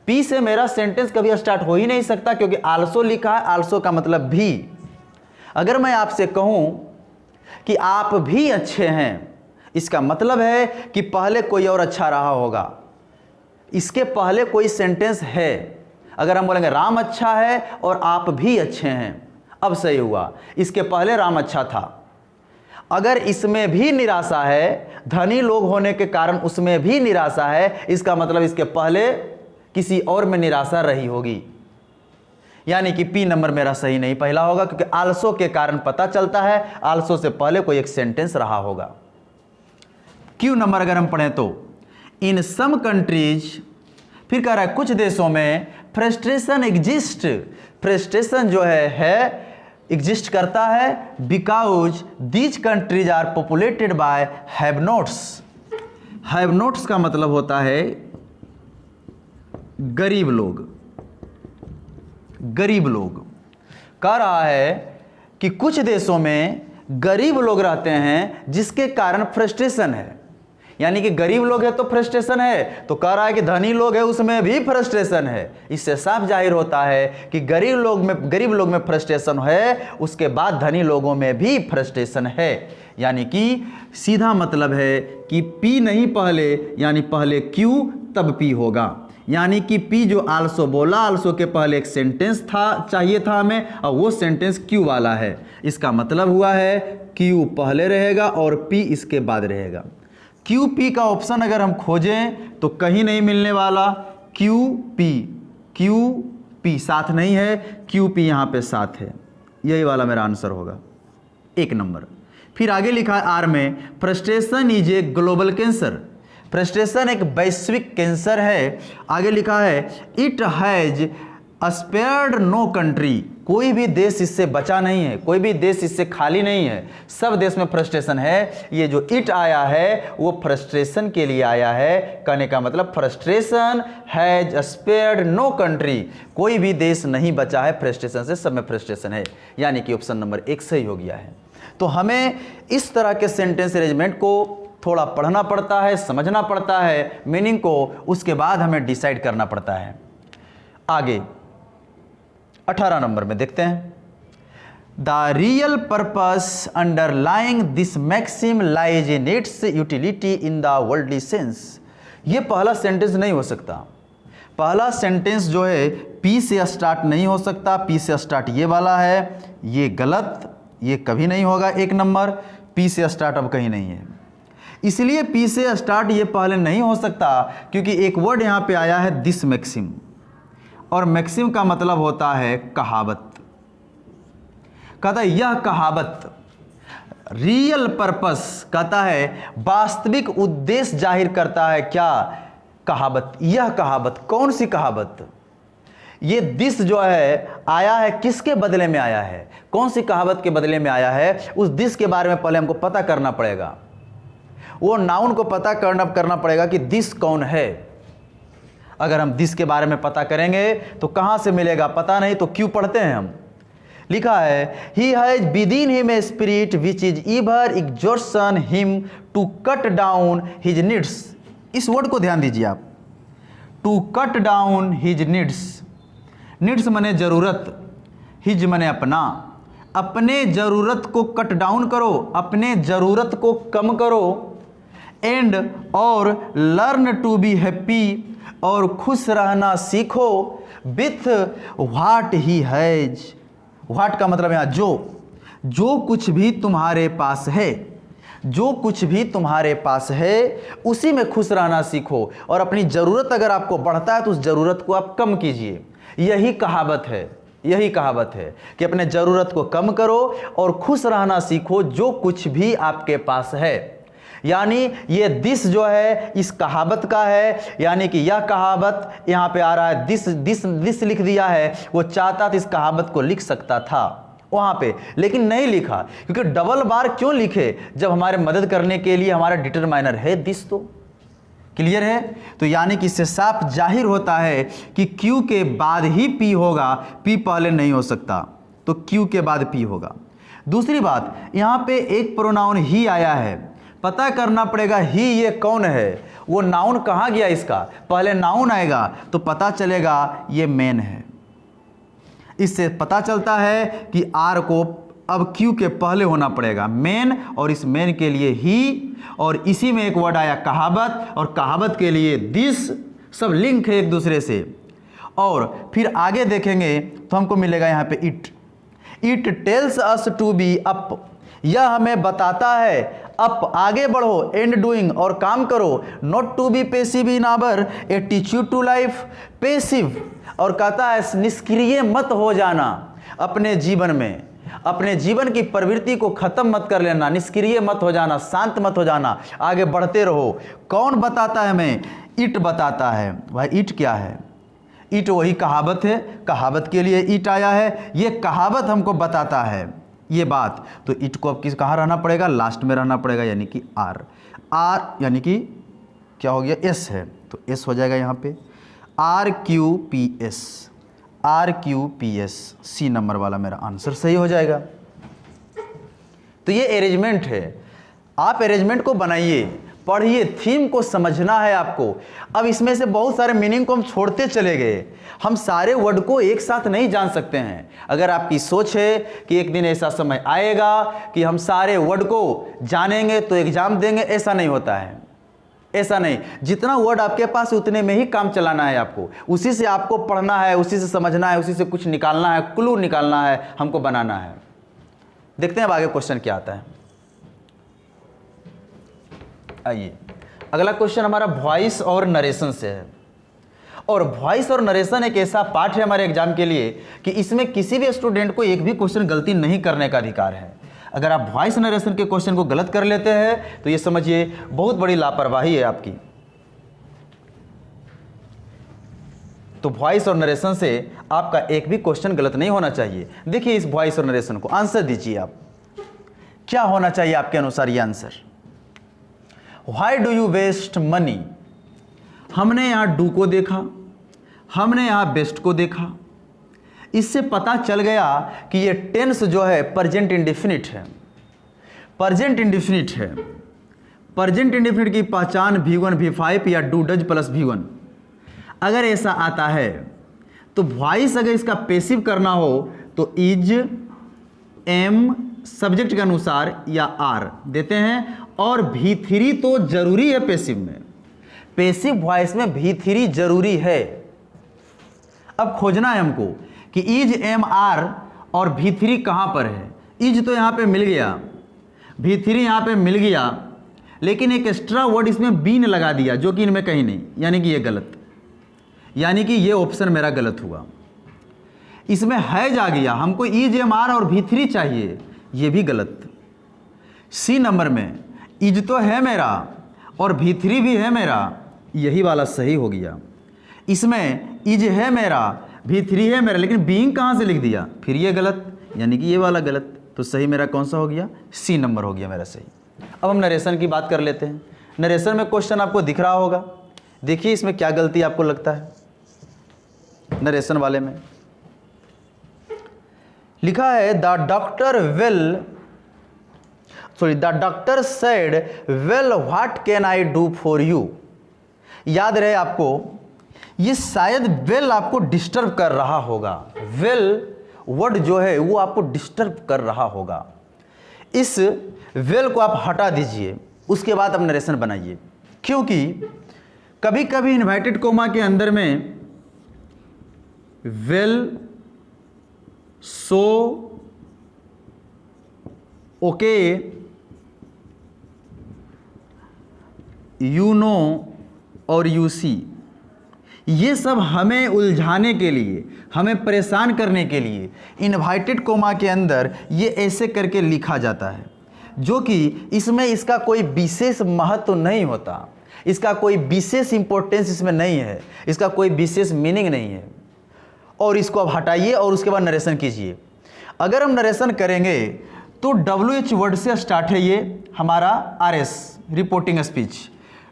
पी से मेरा सेंटेंस कभी स्टार्ट हो ही नहीं सकता, क्योंकि आल्सो लिखा है, आल्सो का मतलब भी। अगर मैं आपसे कहूं कि आप भी अच्छे हैं, इसका मतलब है कि पहले कोई और अच्छा रहा होगा, इसके पहले कोई सेंटेंस है। अगर हम बोलेंगे राम अच्छा है और आप भी अच्छे हैं, अब सही हुआ, इसके पहले राम अच्छा था। अगर इसमें भी निराशा है, धनी लोग होने के कारण उसमें भी निराशा है, इसका मतलब इसके पहले किसी और में निराशा रही होगी, यानी कि पी नंबर मेरा सही नहीं पहला होगा, क्योंकि आल्सो के कारण पता चलता है आल्सो से पहले कोई एक सेंटेंस रहा होगा। क्यू नंबर अगर हम पढ़ें तो इन सम कंट्रीज, फिर कह रहा है कुछ देशों में फ्रस्ट्रेशन एग्जिस्ट, फ्रस्ट्रेशन जो है एग्जिस्ट करता है, because these countries are populated by have nots. Have nots का मतलब होता है गरीब लोग, गरीब लोग। कह रहा है कि कुछ देशों में गरीब लोग रहते हैं जिसके कारण फ्रस्ट्रेशन है, यानी कि गरीब लोग है तो फ्रस्ट्रेशन है, तो कह रहा है कि धनी लोग है उसमें भी फ्रस्ट्रेशन है। इससे साफ जाहिर होता है कि गरीब लोग में फ्रस्ट्रेशन है, उसके बाद धनी लोगों में भी फ्रस्ट्रेशन है, यानी कि सीधा मतलब है कि पी नहीं पहले, यानी पहले क्यू तब पी होगा। यानी कि पी जो आल्सो बोला, आल्सो के पहले एक सेंटेंस चाहिए था हमें, और वो सेंटेंस क्यू वाला है। इसका मतलब हुआ है क्यू पहले रहेगा और पी इसके बाद रहेगा। क्यू पी का ऑप्शन अगर हम खोजें तो कहीं नहीं मिलने वाला। क्यू पी साथ नहीं है, क्यू पी यहाँ पे साथ है, यही वाला मेरा आंसर होगा, एक नंबर। फिर आगे लिखा है आर में, frustration is a global cancer, frustration एक वैश्विक कैंसर है। आगे लिखा है it has spared no country, कोई भी देश इससे बचा नहीं है, कोई भी देश इससे खाली नहीं है, सब देश में फ्रस्ट्रेशन है। ये जो इट आया है वो फ्रस्ट्रेशन के लिए आया है, कहने का मतलब frustration has spared no country, कोई भी देश नहीं बचा है फ्रस्ट्रेशन से, सब में फ्रस्ट्रेशन है, यानी कि ऑप्शन नंबर 1 सही हो गया है। तो हमें इस तरह के सेंटेंस अरेंजमेंट को थोड़ा पढ़ना पड़ता है, समझना पड़ता है मीनिंग को, उसके बाद हमें डिसाइड करना पड़ता है। आगे 18 नंबर में देखते हैं, the real purpose underlying this maxim lies in its utility in the worldly sense. ये पहला सेंटेंस नहीं हो सकता। पहला सेंटेंस जो है पी से स्टार्ट नहीं हो सकता, पी से स्टार्ट ये वाला है, ये गलत, ये कभी नहीं होगा। 1 नंबर, पी से स्टार्ट अब कहीं नहीं है, इसलिए पी से स्टार्ट ये पहले नहीं हो सकता, क्योंकि एक वर्ड यहाँ पे आया है दिस मैक्सिम, और मैक्सिम का मतलब होता है कहावत। कहता है यह कहावत, रियल पर्पस कहता है वास्तविक उद्देश्य जाहिर करता है। क्या कहावत? यह कहावत। कौन सी कहावत? ये दिस जो है आया है किसके बदले में आया है? कौन सी कहावत के बदले में आया है? उस दिस के बारे में पहले हमको पता करना पड़ेगा, वो नाउन को पता करना पड़ेगा कि दिस कौन है। अगर हम दिस के बारे में पता करेंगे तो कहाँ से मिलेगा पता नहीं, तो क्यों पढ़ते हैं हम। लिखा है he has within him a spirit which is ever exhortation him to cut down his needs. इस वर्ड को ध्यान दीजिए आप, to cut down his needs. Needs माने जरूरत, हिज माने अपना। अपने जरूरत को कट डाउन करो, अपने जरूरत को कम करो। एंड और लर्न टू बी हैप्पी, और खुश रहना सीखो with what he has. What का मतलब यहाँ जो कुछ भी तुम्हारे पास है, जो कुछ भी तुम्हारे पास है उसी में खुश रहना सीखो, और अपनी ज़रूरत अगर आपको बढ़ता है तो उस ज़रूरत को आप कम कीजिए। यही कहावत है, यही कहावत है कि अपने ज़रूरत को कम करो और खुश रहना सीखो जो कुछ भी आपके पास है। यानी ये दिस जो है इस कहावत का है, यानी कि यह कहावत यहाँ पे आ रहा है, दिस दिस दिस लिख दिया है। वो चाहता था इस कहावत को लिख सकता था वहाँ पे, लेकिन नहीं लिखा, क्योंकि डबल बार क्यों लिखे जब हमारे मदद करने के लिए हमारा डिटरमाइनर है दिस। तो क्लियर है? तो यानी कि इससे साफ जाहिर होता है कि क्यू के बाद ही पी होगा, पी पहले नहीं हो सकता, तो क्यू के बाद पी होगा। दूसरी बात, यहाँ पे एक प्रोनाउन ही आया है, पता करना पड़ेगा ही ये कौन है, वो नाउन कहाँ गया इसका। पहले नाउन आएगा तो पता चलेगा ये मेन है। इससे पता चलता है कि आर को अब क्यू के पहले होना पड़ेगा मेन, और इस मेन के लिए ही, और इसी में एक वर्ड आया कहावत, और कहावत के लिए दिस, सब लिंक है एक दूसरे से। और फिर आगे देखेंगे तो हमको मिलेगा यहाँ पे it. It tells us to be up, यह हमें बताता है अप, आगे बढ़ो, एंड डूइंग, और काम करो। Not to be passive in our attitude to life, passive, और कहता है निष्क्रिय मत हो जाना अपने जीवन में, अपने जीवन की प्रवृत्ति को खत्म मत कर लेना, निष्क्रिय मत हो जाना, शांत मत हो जाना, आगे बढ़ते रहो। कौन बताता है हमें? इट बताता है। भाई इट क्या है? इट वही कहावत है, कहावत के लिए इट आया है, ये कहावत हमको बताता है ये बात। तो इट को अब किस कहाँ रहना पड़ेगा? लास्ट में रहना पड़ेगा, यानी कि आर। आर यानी कि क्या हो गया? एस है, तो एस हो जाएगा यहाँ पे R Q P S, R Q P S, C number वाला मेरा आंसर सही हो जाएगा। तो ये अरेंजमेंट है, आप अरेंजमेंट को बनाइए, पढ़िए, थीम को समझना है आपको। अब इसमें से बहुत सारे मीनिंग को हम छोड़ते चले गए, हम सारे वर्ड को एक साथ नहीं जान सकते हैं। अगर आपकी सोच है कि एक दिन ऐसा समय आएगा कि हम सारे वर्ड को जानेंगे तो एग्जाम देंगे, ऐसा नहीं होता है, ऐसा नहीं। जितना वर्ड आपके पास है उतने में ही काम चलाना है आपको, उसी से आपको पढ़ना है, उसी से समझना है, उसी से कुछ निकालना है, क्लू निकालना है, हमको बनाना है। देखते हैं अब आगे क्वेश्चन क्या आता है। आइए, अगला क्वेश्चन हमारा वॉइस और नरेशन से है। और वॉइस और नरेशन एक ऐसा पार्ट है हमारे एग्जाम के लिए कि इसमें किसी भी स्टूडेंट को एक भी क्वेश्चन गलती नहीं करने का अधिकार है। अगर आप वॉइस नरेशन के क्वेश्चन को गलत कर लेते हैं तो ये समझिए बहुत बड़ी लापरवाही है आपकी। तो वॉइस और नरेशन से आपका एक भी क्वेश्चन गलत नहीं होना चाहिए। देखिए इस वॉइस और नरेशन को, आंसर दीजिए आप, क्या होना चाहिए आपके अनुसार ये answer. Why do you waste money? हमने यहां डू को देखा, हमने यहां बेस्ट को देखा, इससे पता चल गया कि ये टेंस जो है प्रेजेंट इंडेफिनिट है, प्रेजेंट इंडेफिनिट है। प्रेजेंट इंडेफिनिट की पहचान V1 V5 या डू डज प्लस V1। अगर ऐसा आता है तो वॉइस अगर इसका पैसिव करना हो तो इज, एम, सब्जेक्ट के अनुसार या आर देते हैं, और V3 तो जरूरी है पैसिव में, पैसिव वॉइस में V3 जरूरी है। अब खोजना है हमको कि इज, एम, आर और V3 कहां पर है। इज तो यहां पे मिल गया, V3 यहां पे मिल गया, लेकिन एक एक्स्ट्रा वर्ड इसमें बीन लगा दिया जो कि इनमें कहीं नहीं, यानी कि ये गलत, यानी कि ये ऑप्शन मेरा गलत हुआ। इसमें हैज आ गया, हमको इज, एम, आर और V3 चाहिए, ये भी गलत। सी नंबर में इज तो है मेरा और V3 भी है मेरा, यही वाला सही हो गया। इसमें इज है मेरा, V3 है मेरा, लेकिन बीइंग कहाँ से लिख दिया, फिर ये गलत, यानी कि ये वाला गलत। तो सही मेरा कौन सा हो गया? सी नंबर हो गया मेरा सही। अब हम नरेशन की बात कर लेते हैं। नरेशन में क्वेश्चन आपको दिख रहा होगा, देखिए इसमें क्या गलती आपको लगता है। नरेशन वाले में लिखा है the doctor said well what can I do for you. याद रहे आपको, ये शायद वेल आपको डिस्टर्ब कर रहा होगा, वेल वर्ड जो है वो आपको डिस्टर्ब कर रहा होगा। इस वेल को आप हटा दीजिए, उसके बाद आप नरेशन बनाइए, क्योंकि कभी कभी इन्वर्टेड कोमा के अंदर में well, so, okay you know और यू सी, ये सब हमें उलझाने के लिए, हमें परेशान करने के लिए इनवर्टेड कोमा के अंदर ये ऐसे करके लिखा जाता है, जो कि इसमें इसका कोई विशेष महत्व नहीं होता, इसका कोई विशेष इंपॉर्टेंस इसमें नहीं है, इसका कोई विशेष मीनिंग नहीं है। और इसको अब हटाइए और उसके बाद नरेशन कीजिए। अगर हम नरेशन करेंगे तो WH वर्ड से स्टार्ट है, ये हमारा RS reporting speech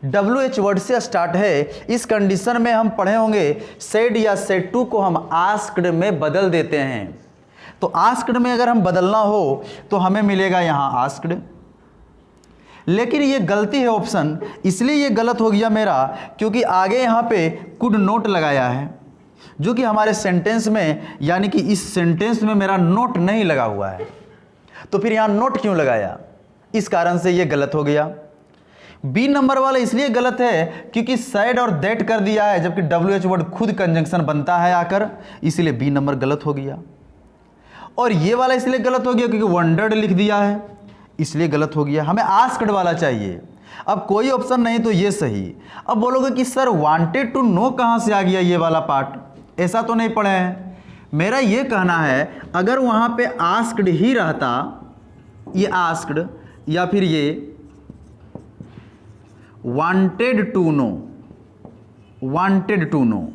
WH word से स्टार्ट है। इस कंडीशन में हम पढ़े होंगे सेड या सेड टू को हम आस्क्ड में बदल देते हैं। तो आस्क्ड में अगर हम बदलना हो तो हमें मिलेगा यहाँ आस्क्ड, लेकिन ये गलती है ऑप्शन, इसलिए ये गलत हो गया मेरा, क्योंकि आगे यहाँ पे कुड नोट लगाया है, जो कि हमारे सेंटेंस में, यानी कि इस सेंटेंस में मेरा नोट नहीं लगा हुआ है। तो फिर यहाँ नोट क्यों लगाया, इस कारण से ये गलत हो गया। बी नंबर वाला इसलिए गलत है क्योंकि सैड और दैट कर दिया है, जबकि WH वर्ड खुद कंजंक्शन बनता है आकर, इसलिए बी नंबर गलत हो गया। और ये वाला इसलिए गलत हो गया क्योंकि वंडर्ड लिख दिया है, इसलिए गलत हो गया। हमें आस्क्ड वाला चाहिए। अब कोई ऑप्शन नहीं तो ये सही। अब बोलोगे कि सर वांटेड टू नो कहाँ से आ गया ये वाला पार्ट, ऐसा तो नहीं पढ़े हैं। मेरा ये कहना है अगर वहाँ पे आस्क्ड ही रहता, ये आस्क्ड या फिर ये wanted to know, wanted to know,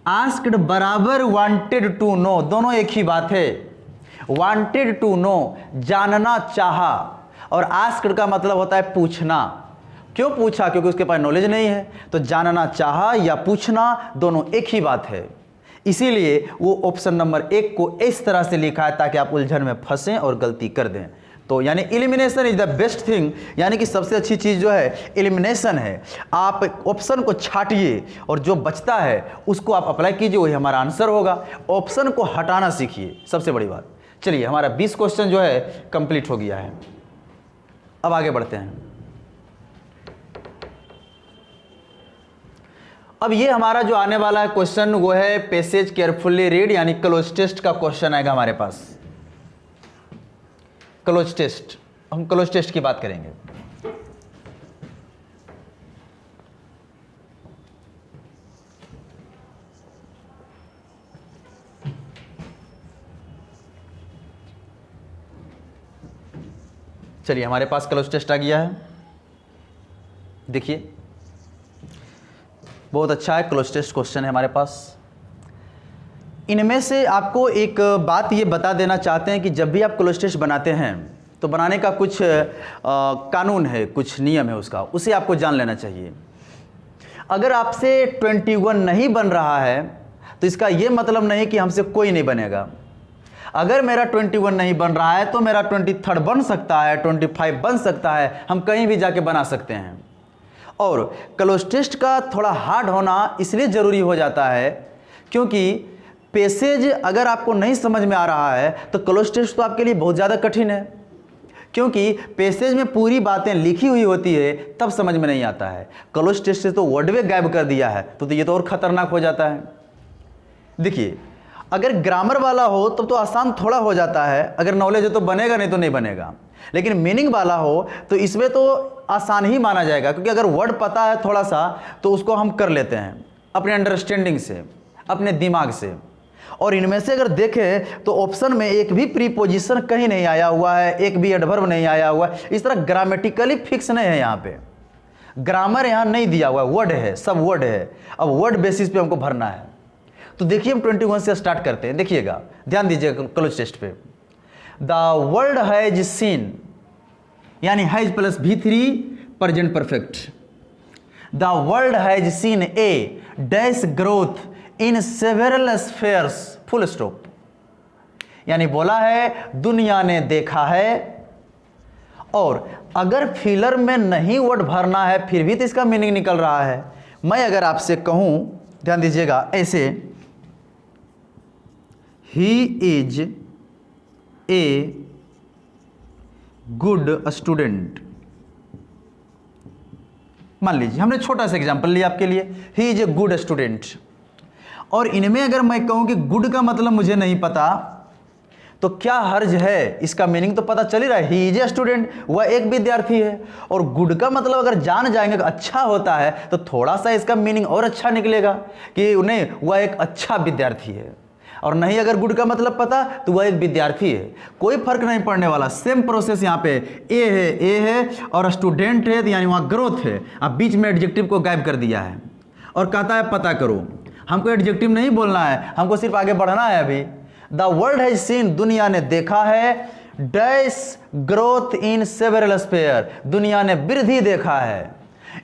asked बराबर वांटेड टू नो, दोनों एक ही बात है। वांटेड टू नो जानना चाहा, और आस्क्ड का मतलब होता है पूछना। क्यों पूछा, क्योंकि उसके पास नॉलेज नहीं है। तो जानना चाहा या पूछना दोनों एक ही बात है, इसीलिए वो ऑप्शन नंबर 1 को इस तरह से लिखा है ताकि आप उलझन में फंसें और गलती कर दें। तो यानी elimination is the best thing, यानी कि सबसे अच्छी चीज़ जो है एलिमिनेशन है। आप ऑप्शन को छाटिए और जो बचता है उसको आप अप्लाई कीजिए, वही हमारा आंसर होगा। ऑप्शन को हटाना सीखिए, सबसे बड़ी बात। चलिए हमारा 20 क्वेश्चन जो है कंप्लीट हो गया है। अब आगे बढ़ते हैं। अब ये हमारा जो आने वाला है क्वेश्चन वो है पैसेज केयरफुली रीड, यानी क्लोज टेस्ट का क्वेश्चन आएगा हमारे पास। क्लोज टेस्ट, हम क्लोज टेस्ट की बात करेंगे। चलिए हमारे पास क्लोज टेस्ट आ गया है, देखिए बहुत अच्छा है। क्लोज टेस्ट क्वेश्चन है हमारे पास। इनमें से आपको एक बात ये बता देना चाहते हैं कि जब भी आप क्लोज टेस्ट बनाते हैं तो बनाने का कुछ कानून है, कुछ नियम है उसका, उसे आपको जान लेना चाहिए। अगर आपसे 21 नहीं बन रहा है तो इसका ये मतलब नहीं कि हमसे कोई नहीं बनेगा। अगर मेरा 21 नहीं बन रहा है तो मेरा 23 बन सकता है, 25 बन सकता है, हम कहीं भी जाके बना सकते हैं। और क्लोज टेस्ट का थोड़ा हार्ड होना इसलिए ज़रूरी हो जाता है क्योंकि पैसेज अगर आपको नहीं समझ में आ रहा है तो क्लोज टेस्ट तो आपके लिए बहुत ज़्यादा कठिन है, क्योंकि पैसेज में पूरी बातें लिखी हुई होती है तब समझ में नहीं आता है। क्लोज टेस्ट से तो वर्डवे गायब कर दिया है, तो ये तो और ख़तरनाक हो जाता है। देखिए अगर ग्रामर वाला हो तब तो आसान थोड़ा हो जाता है, अगर नॉलेज हो तो बनेगा, नहीं तो नहीं बनेगा। लेकिन मीनिंग वाला हो तो इसमें तो आसान ही माना जाएगा, क्योंकि अगर वर्ड पता है थोड़ा सा तो उसको हम कर लेते हैं अपने अंडरस्टैंडिंग से, अपने दिमाग से। और इनमें से अगर देखें तो ऑप्शन में एक भी प्रीपोजिशन कहीं नहीं आया हुआ है, एक भी एडवर्ब नहीं आया हुआ है। इस तरह ग्रामेटिकली फिक्स नहीं है, यहाँ पे ग्रामर यहाँ नहीं दिया हुआ है, वर्ड है, सब वर्ड है। अब वर्ड बेसिस पे हमको भरना है। तो देखिए हम 21 से स्टार्ट करते हैं, देखिएगा, ध्यान दीजिएगा क्लोज टेस्ट पे। द वर्ल्ड हैज सीन, यानी has plus V3 present perfect. The world has seen A dash growth in several spheres, full stop. यानी बोला है दुनिया ने देखा है, और अगर फिलर में नहीं वर्ड भरना है फिर भी तो इसका मीनिंग निकल रहा है। मैं अगर आपसे कहूं, ध्यान दीजिएगा, ऐसे he is a good student, मान लीजिए हमने छोटा सा एग्जांपल लिया आपके लिए, he is a good student. और इनमें अगर मैं कहूं कि गुड का मतलब मुझे नहीं पता, तो क्या हर्ज है, इसका मीनिंग तो पता चल ही रहा है, ही इज ए स्टूडेंट, वह एक विद्यार्थी है। और गुड का मतलब अगर जान जाएंगे कि अच्छा होता है, तो थोड़ा सा इसका मीनिंग और अच्छा निकलेगा कि उन्हें वह एक अच्छा विद्यार्थी है। और नहीं अगर गुड का मतलब पता तो वह एक विद्यार्थी है, कोई फर्क नहीं पड़ने वाला। सेम प्रोसेस यहाँ पे ए है और स्टूडेंट है, तो यानी वहाँ ग्रोथ है। अब बीच में एडजेक्टिव को गायब कर दिया है और कहता है पता करो। हमको एडजेक्टिव नहीं बोलना है, हमको सिर्फ आगे बढ़ना है। अभी द वर्ल्ड हैज सीन, दुनिया ने देखा है, dash growth in several spare, दुनिया ने वृद्धि देखा है,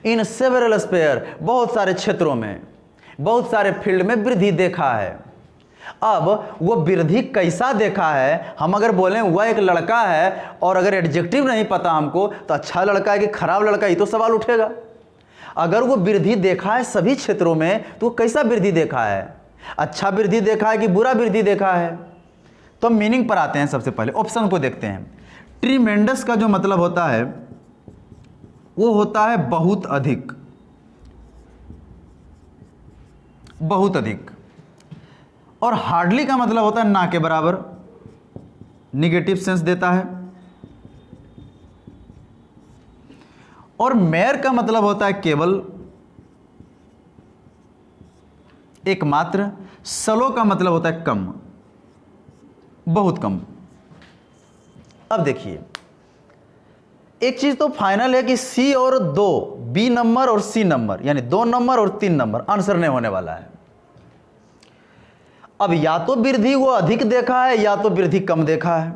इन सेवरल स्पेयर, बहुत सारे क्षेत्रों में, बहुत सारे फील्ड में वृद्धि देखा है। अब वो वृद्धि कैसा देखा है, हम अगर बोलें वह एक लड़का है और अगर एडजेक्टिव नहीं पता हमको तो अच्छा लड़का है कि खराब लड़का, ये तो सवाल उठेगा। अगर वो वृद्धि देखा है सभी क्षेत्रों में तो वो कैसा वृद्धि देखा है, अच्छा वृद्धि देखा है कि बुरा वृद्धि देखा है। तो मीनिंग पर आते हैं, सबसे पहले ऑप्शन को देखते हैं। ट्रीमेंडस का जो मतलब होता है वो होता है बहुत अधिक, बहुत अधिक। और हार्डली का मतलब होता है ना के बराबर, निगेटिव सेंस देता है। और मेयर का मतलब होता है केवल, एकमात्र। स्लो का मतलब होता है कम, बहुत कम। अब देखिए एक चीज तो फाइनल है कि सी और दो, बी नंबर और सी नंबर, यानी 2 नंबर और 3 नंबर आंसर नहीं होने वाला है। अब या तो वृद्धि वो अधिक देखा है या तो वृद्धि कम देखा है,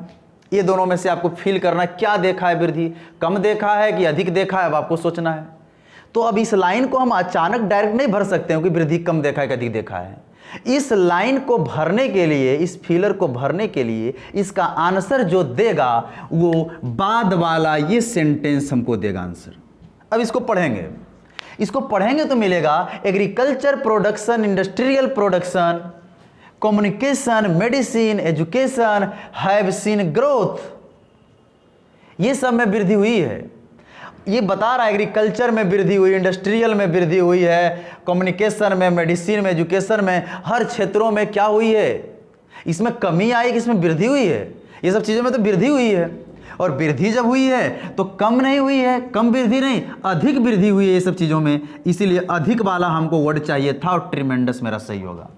ये दोनों में से आपको फील करना क्या देखा है, वृद्धि कम देखा है कि अधिक देखा है, अब आपको सोचना है। तो अब इस लाइन को हम अचानक डायरेक्ट नहीं भर सकते हैं कि वृद्धि कम देखा है कि अधिक देखा है। इस लाइन को भरने के लिए, इस फिलर को भरने के लिए इसका आंसर जो देगा वो बाद वाला ये सेंटेंस हमको देगा आंसर। अब इसको पढ़ेंगे, इसको पढ़ेंगे तो मिलेगा agriculture production, industrial production, communication, medicine, education have seen growth, ये सब में वृद्धि हुई है। ये बता रहा है एग्रीकल्चर में वृद्धि हुई, इंडस्ट्रियल में वृद्धि हुई है, कम्युनिकेशन में, मेडिसिन में, एजुकेशन में, हर क्षेत्रों में क्या हुई है, इसमें कमी आई कि इसमें वृद्धि हुई है। ये सब चीज़ों में तो वृद्धि हुई है। और वृद्धि जब हुई है तो कम नहीं हुई है, कम वृद्धि नहीं, अधिक वृद्धि हुई है ये सब चीज़ों में। इसीलिए अधिक वाला हमको वर्ड चाहिए था और ट्रिमेंडस मेरा सही होगा।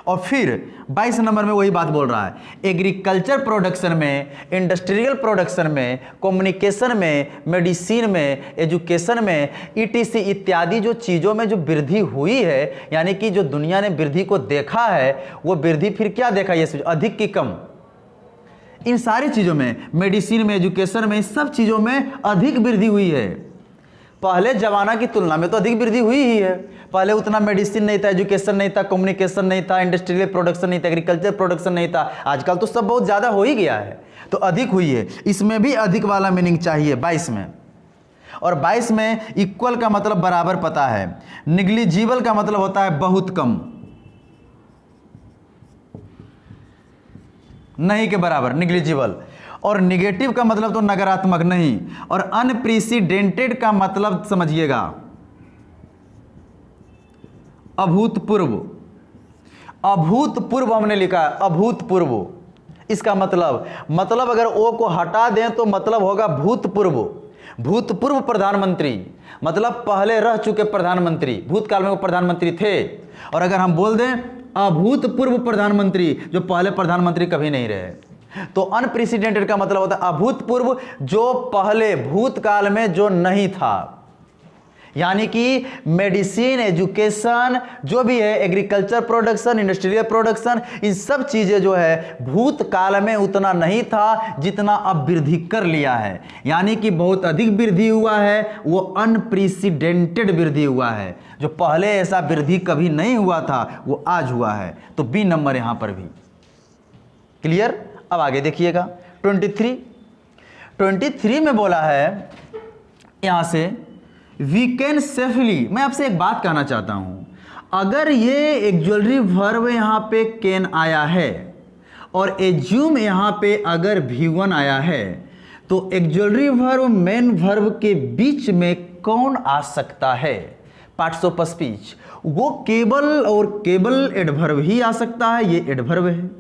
और फिर 22 नंबर में वही बात बोल रहा है, एग्रीकल्चर प्रोडक्शन में, इंडस्ट्रियल प्रोडक्शन में, कम्युनिकेशन में, मेडिसिन में, एजुकेशन में, ईटीसी इत्यादि जो चीज़ों में जो वृद्धि हुई है, यानी कि जो दुनिया ने वृद्धि को देखा है, वो वृद्धि फिर क्या देखा, ये अधिक की कम, इन सारी चीज़ों में, मेडिसिन में, एजुकेशन में, इस सब चीज़ों में अधिक वृद्धि हुई है। पहले जमाना की तुलना में तो अधिक वृद्धि हुई ही है। पहले उतना मेडिसिन नहीं था, एजुकेशन नहीं था, कम्युनिकेशन नहीं था, इंडस्ट्रियल प्रोडक्शन नहीं था, एग्रीकल्चर प्रोडक्शन नहीं था। आजकल तो सब बहुत ज़्यादा हो ही गया है, तो अधिक हुई है। इसमें भी अधिक वाला मीनिंग चाहिए 22 में। और 22 में इक्वल का मतलब बराबर पता है, निग्लिजिबल का मतलब होता है बहुत कम, नहीं के बराबर, निग्लिजिबल। और निगेटिव का मतलब तो नकारात्मक नहीं। और अनप्रेसिडेंटेड का मतलब समझिएगा अभूतपूर्व, अभूतपूर्व हमने लिखा है, अभूतपूर्व। इसका मतलब अगर ओ को हटा दें तो मतलब होगा भूतपूर्व, भूतपूर्व प्रधानमंत्री, मतलब पहले रह चुके प्रधानमंत्री, भूतकाल में वो प्रधानमंत्री थे। और अगर हम बोल दें अभूतपूर्व प्रधानमंत्री, जो पहले प्रधानमंत्री कभी नहीं रहे, तो अनप्रेसिडेंटेड का मतलब होता है अभूतपूर्व, जो पहले भूतकाल में जो नहीं था। यानी कि मेडिसिन, एजुकेशन, जो भी है, एग्रीकल्चर प्रोडक्शन, इंडस्ट्रियल प्रोडक्शन, इन सब चीज़ें जो है भूतकाल में उतना नहीं था जितना अब वृद्धि कर लिया है। यानी कि बहुत अधिक वृद्धि हुआ है, वो अनप्रेसिडेंटेड वृद्धि हुआ है, जो पहले ऐसा वृद्धि कभी नहीं हुआ था वो आज हुआ है। तो बी नंबर यहाँ पर भी क्लियर। अब आगे देखिएगा 23 में बोला है यहाँ से वी कैन सेफली। मैं आपसे एक बात कहना चाहता हूँ, अगर ये एक्जुअलरी वर्ब यहाँ पे कैन आया है और एज्यूम यहाँ पे अगर V1 आया है, तो एक्जुअलरी वर्ब मेन वर्ब के बीच में कौन आ सकता है? पार्ट्स ऑफ स्पीच, वो केवल और केवल एडवर्ब ही आ सकता है, ये एडवर्ब है।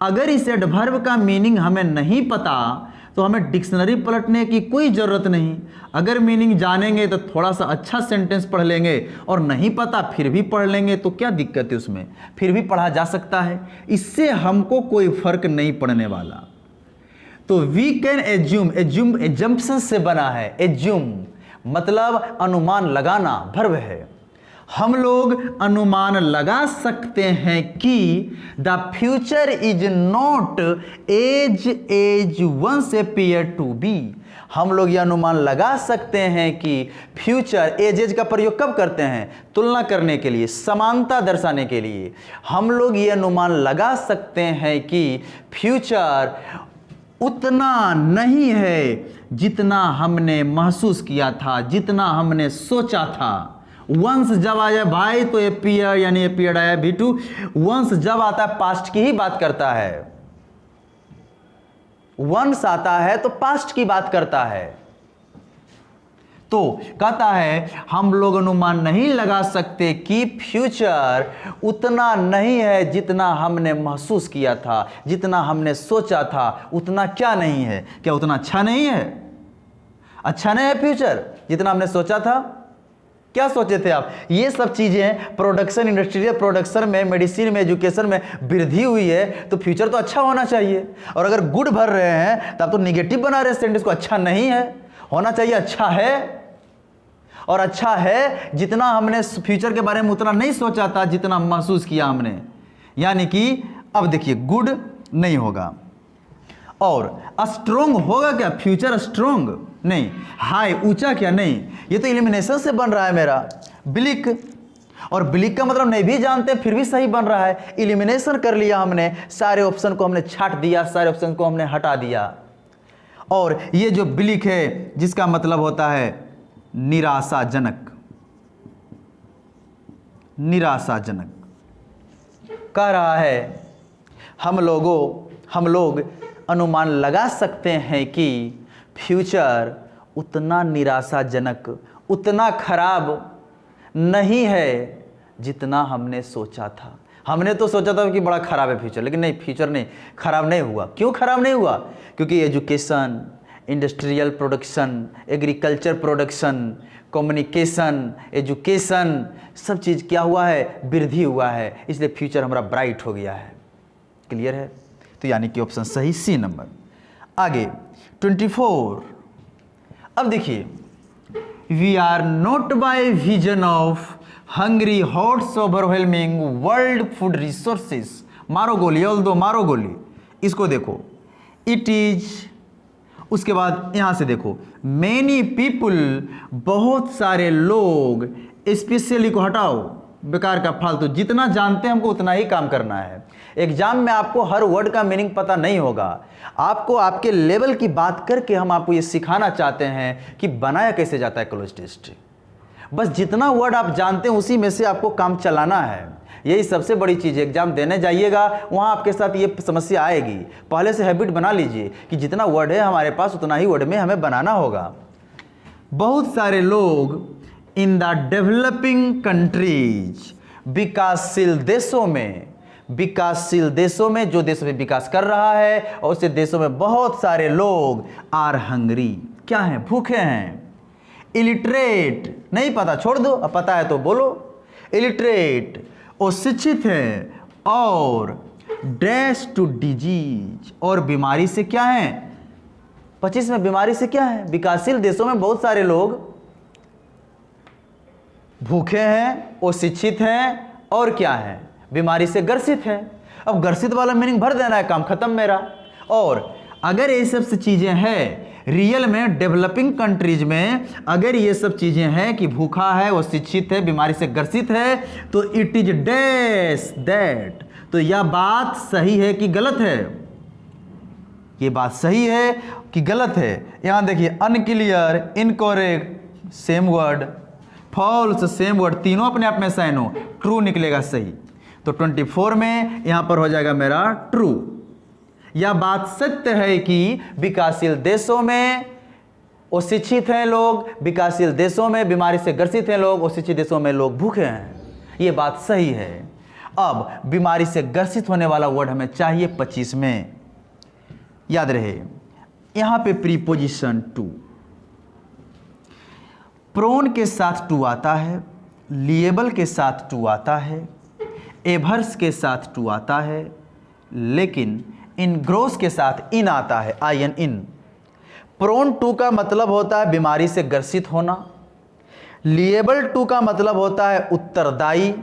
अगर इस एडवर्ब का मीनिंग हमें नहीं पता तो हमें डिक्शनरी पलटने की कोई ज़रूरत नहीं। अगर मीनिंग जानेंगे तो थोड़ा सा अच्छा सेंटेंस पढ़ लेंगे, और नहीं पता फिर भी पढ़ लेंगे तो क्या दिक्कत है उसमें, फिर भी पढ़ा जा सकता है। इससे हमको कोई फर्क नहीं पड़ने वाला। तो we can assume, assume assumption से बना है। एज्यूम मतलब अनुमान लगाना, वर्ब है। हम लोग अनुमान लगा सकते हैं कि the future is not as once appear to be. हम लोग यह अनुमान लगा सकते हैं कि फ्यूचर, एज का प्रयोग कब करते हैं? तुलना करने के लिए, समानता दर्शाने के लिए। हम लोग ये अनुमान लगा सकते हैं कि फ्यूचर उतना नहीं है जितना हमने महसूस किया था, जितना हमने सोचा था। वंस जब आया भाई तो अपीयर यानी अपीयर्ड आया V2। वंस जब आता है पास्ट की ही बात करता है। वंस आता है तो पास्ट की बात करता है। तो कहता है हम लोग अनुमान नहीं लगा सकते कि फ्यूचर उतना नहीं है जितना हमने महसूस किया था, जितना हमने सोचा था। उतना क्या नहीं है? क्या उतना अच्छा नहीं है? अच्छा नहीं है फ्यूचर जितना हमने सोचा था? क्या सोचे थे आप? ये सब चीजें प्रोडक्शन, इंडस्ट्रियल प्रोडक्शन में, मेडिसिन में, एजुकेशन में वृद्धि हुई है तो फ्यूचर तो अच्छा होना चाहिए। और अगर गुड भर रहे हैं तो आप तो निगेटिव बना रहे हैं सेंटेंस को। अच्छा नहीं है, होना चाहिए अच्छा है। और अच्छा है जितना हमने फ्यूचर के बारे में उतना नहीं सोचा था जितना महसूस किया हमने। यानी कि अब देखिए गुड नहीं होगा। और स्ट्रोंग होगा क्या? फ्यूचर स्ट्रोंग नहीं। हाई ऊंचा क्या? नहीं। ये तो एलिमिनेशन से बन रहा है मेरा। ब्लिक, और ब्लिक का मतलब नहीं भी जानते फिर भी सही बन रहा है। एलिमिनेशन कर लिया हमने, सारे ऑप्शन को हमने छांट दिया, सारे ऑप्शन को हमने हटा दिया। और ये जो ब्लिक है जिसका मतलब होता है निराशाजनक, निराशाजनक कह रहा है हम लोग अनुमान लगा सकते हैं कि फ्यूचर उतना निराशाजनक, उतना खराब नहीं है जितना हमने सोचा था। हमने तो सोचा था कि बड़ा खराब है फ्यूचर, लेकिन नहीं, फ्यूचर नहीं खराब नहीं हुआ। क्यों खराब नहीं हुआ? क्योंकि education, industrial production, agriculture production, communication, education, सब चीज़ क्या हुआ है? वृद्धि हुआ है। इसलिए फ्यूचर हमारा ब्राइट हो गया है। क्लियर है? तो यानी कि ऑप्शन सही सी नंबर। आगे 24। अब देखिए, we are not by vision of hungry hordes overwhelming world food resources. मारो गोली, ऑल दो मारो गोली। इसको देखो, इट इज, उसके बाद यहां से देखो मैनी पीपुल, बहुत सारे लोग, स्पेशली को हटाओ, बेकार का फालतू। जितना जानते हैं हमको उतना ही काम करना है। एग्जाम में आपको हर वर्ड का मीनिंग पता नहीं होगा। आपको आपके लेवल की बात करके हम आपको ये सिखाना चाहते हैं कि बनाया कैसे जाता है क्लोज टेस्ट। बस जितना वर्ड आप जानते हैं उसी में से आपको काम चलाना है। यही सबसे बड़ी चीज़ है। एग्जाम देने जाइएगा वहाँ आपके साथ ये समस्या आएगी। पहले से हैबिट बना लीजिए कि जितना वर्ड है हमारे पास उतना ही वर्ड में हमें बनाना होगा। बहुत सारे लोग इन द डेवलपिंग कंट्रीज, विकासशील देशों में, विकासशील देशों में, जो देश में विकास कर रहा है, और उसे देशों में बहुत सारे लोग आर हंग्री, क्या हैं? भूखे हैं। इलिटरेट, नहीं पता छोड़ दो, अब पता है तो बोलो। इलिटरेट, अशिक्षित है, और डैश टू डिजीज, और बीमारी से क्या है? 25 में बीमारी से क्या है? विकासशील देशों में बहुत सारे लोग भूखे हैं, अशिक्षित हैं, और क्या है? बीमारी से ग्रसित हैं। अब ग्रसित वाला मीनिंग भर देना है, काम खत्म मेरा। और अगर ये सब चीजें हैं रियल में, डेवलपिंग कंट्रीज में अगर ये सब चीजें हैं कि भूखा है, अशिक्षित है, बीमारी से ग्रसित है, तो इट इज डैश दैट। तो यह बात सही है कि गलत है? ये बात सही है कि गलत है? यहां देखिए, unclear, incorrect same word, false same word, तीनों अपने आप में साइन हो, ट्रू निकलेगा सही। तो 24 में यहां पर हो जाएगा मेरा ट्रू। यह बात सत्य है कि विकासशील देशों में अशिक्षित हैं लोग, विकासशील देशों में बीमारी से ग्रसित हैं लोग, अशिक्षित देशों में लोग भूखे हैं। यह बात सही है। अब बीमारी से ग्रसित होने वाला वर्ड हमें चाहिए 25 में। याद रहे यहां पे प्रीपोजिशन टू, प्रोन के साथ टू आता है, लिएबल के साथ टू आता है, एभर्स के साथ टू आता है, लेकिन इनग्रोस के साथ इन आता है, आईएन इन। प्रोन टू का मतलब होता है बीमारी से ग्रसित होना, लिएबल टू का मतलब होता है उत्तरदायी,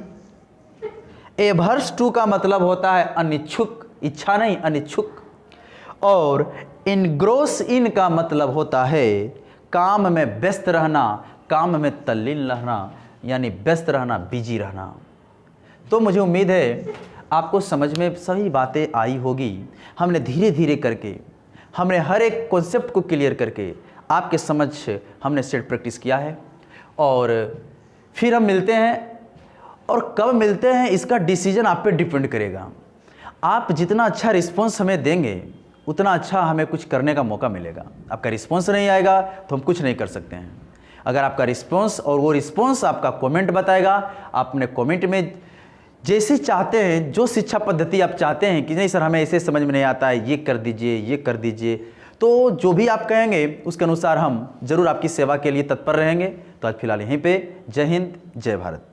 एभर्स टू का मतलब होता है अनिच्छुक, इच्छा नहीं अनिच्छुक, और इनग्रोस इन का मतलब होता है काम में व्यस्त रहना, काम में तल्लीन रहना, यानी व्यस्त रहना, बिजी रहना। तो मुझे उम्मीद है आपको समझ में सभी बातें आई होगी। हमने धीरे धीरे करके हमने हर एक कॉन्सेप्ट को क्लियर करके आपके समझ हमने सेट प्रैक्टिस किया है, और फिर हम मिलते हैं। और कब मिलते हैं इसका डिसीजन आप पे डिपेंड करेगा। आप जितना अच्छा रिस्पॉन्स हमें देंगे उतना अच्छा हमें कुछ करने का मौका मिलेगा। आपका रिस्पॉन्स नहीं आएगा तो हम कुछ नहीं कर सकते हैं। अगर आपका रिस्पॉन्स और वो रिस्पॉन्स आपका कमेंट बताएगा, आप अपने कमेंट में जैसे चाहते हैं, जो शिक्षा पद्धति आप चाहते हैं कि नहीं सर हमें ऐसे समझ में नहीं आता है, ये कर दीजिए, ये कर दीजिए, तो जो भी आप कहेंगे उसके अनुसार हम जरूर आपकी सेवा के लिए तत्पर रहेंगे। तो आज फिलहाल यहीं पे जय हिंद, जय भारत।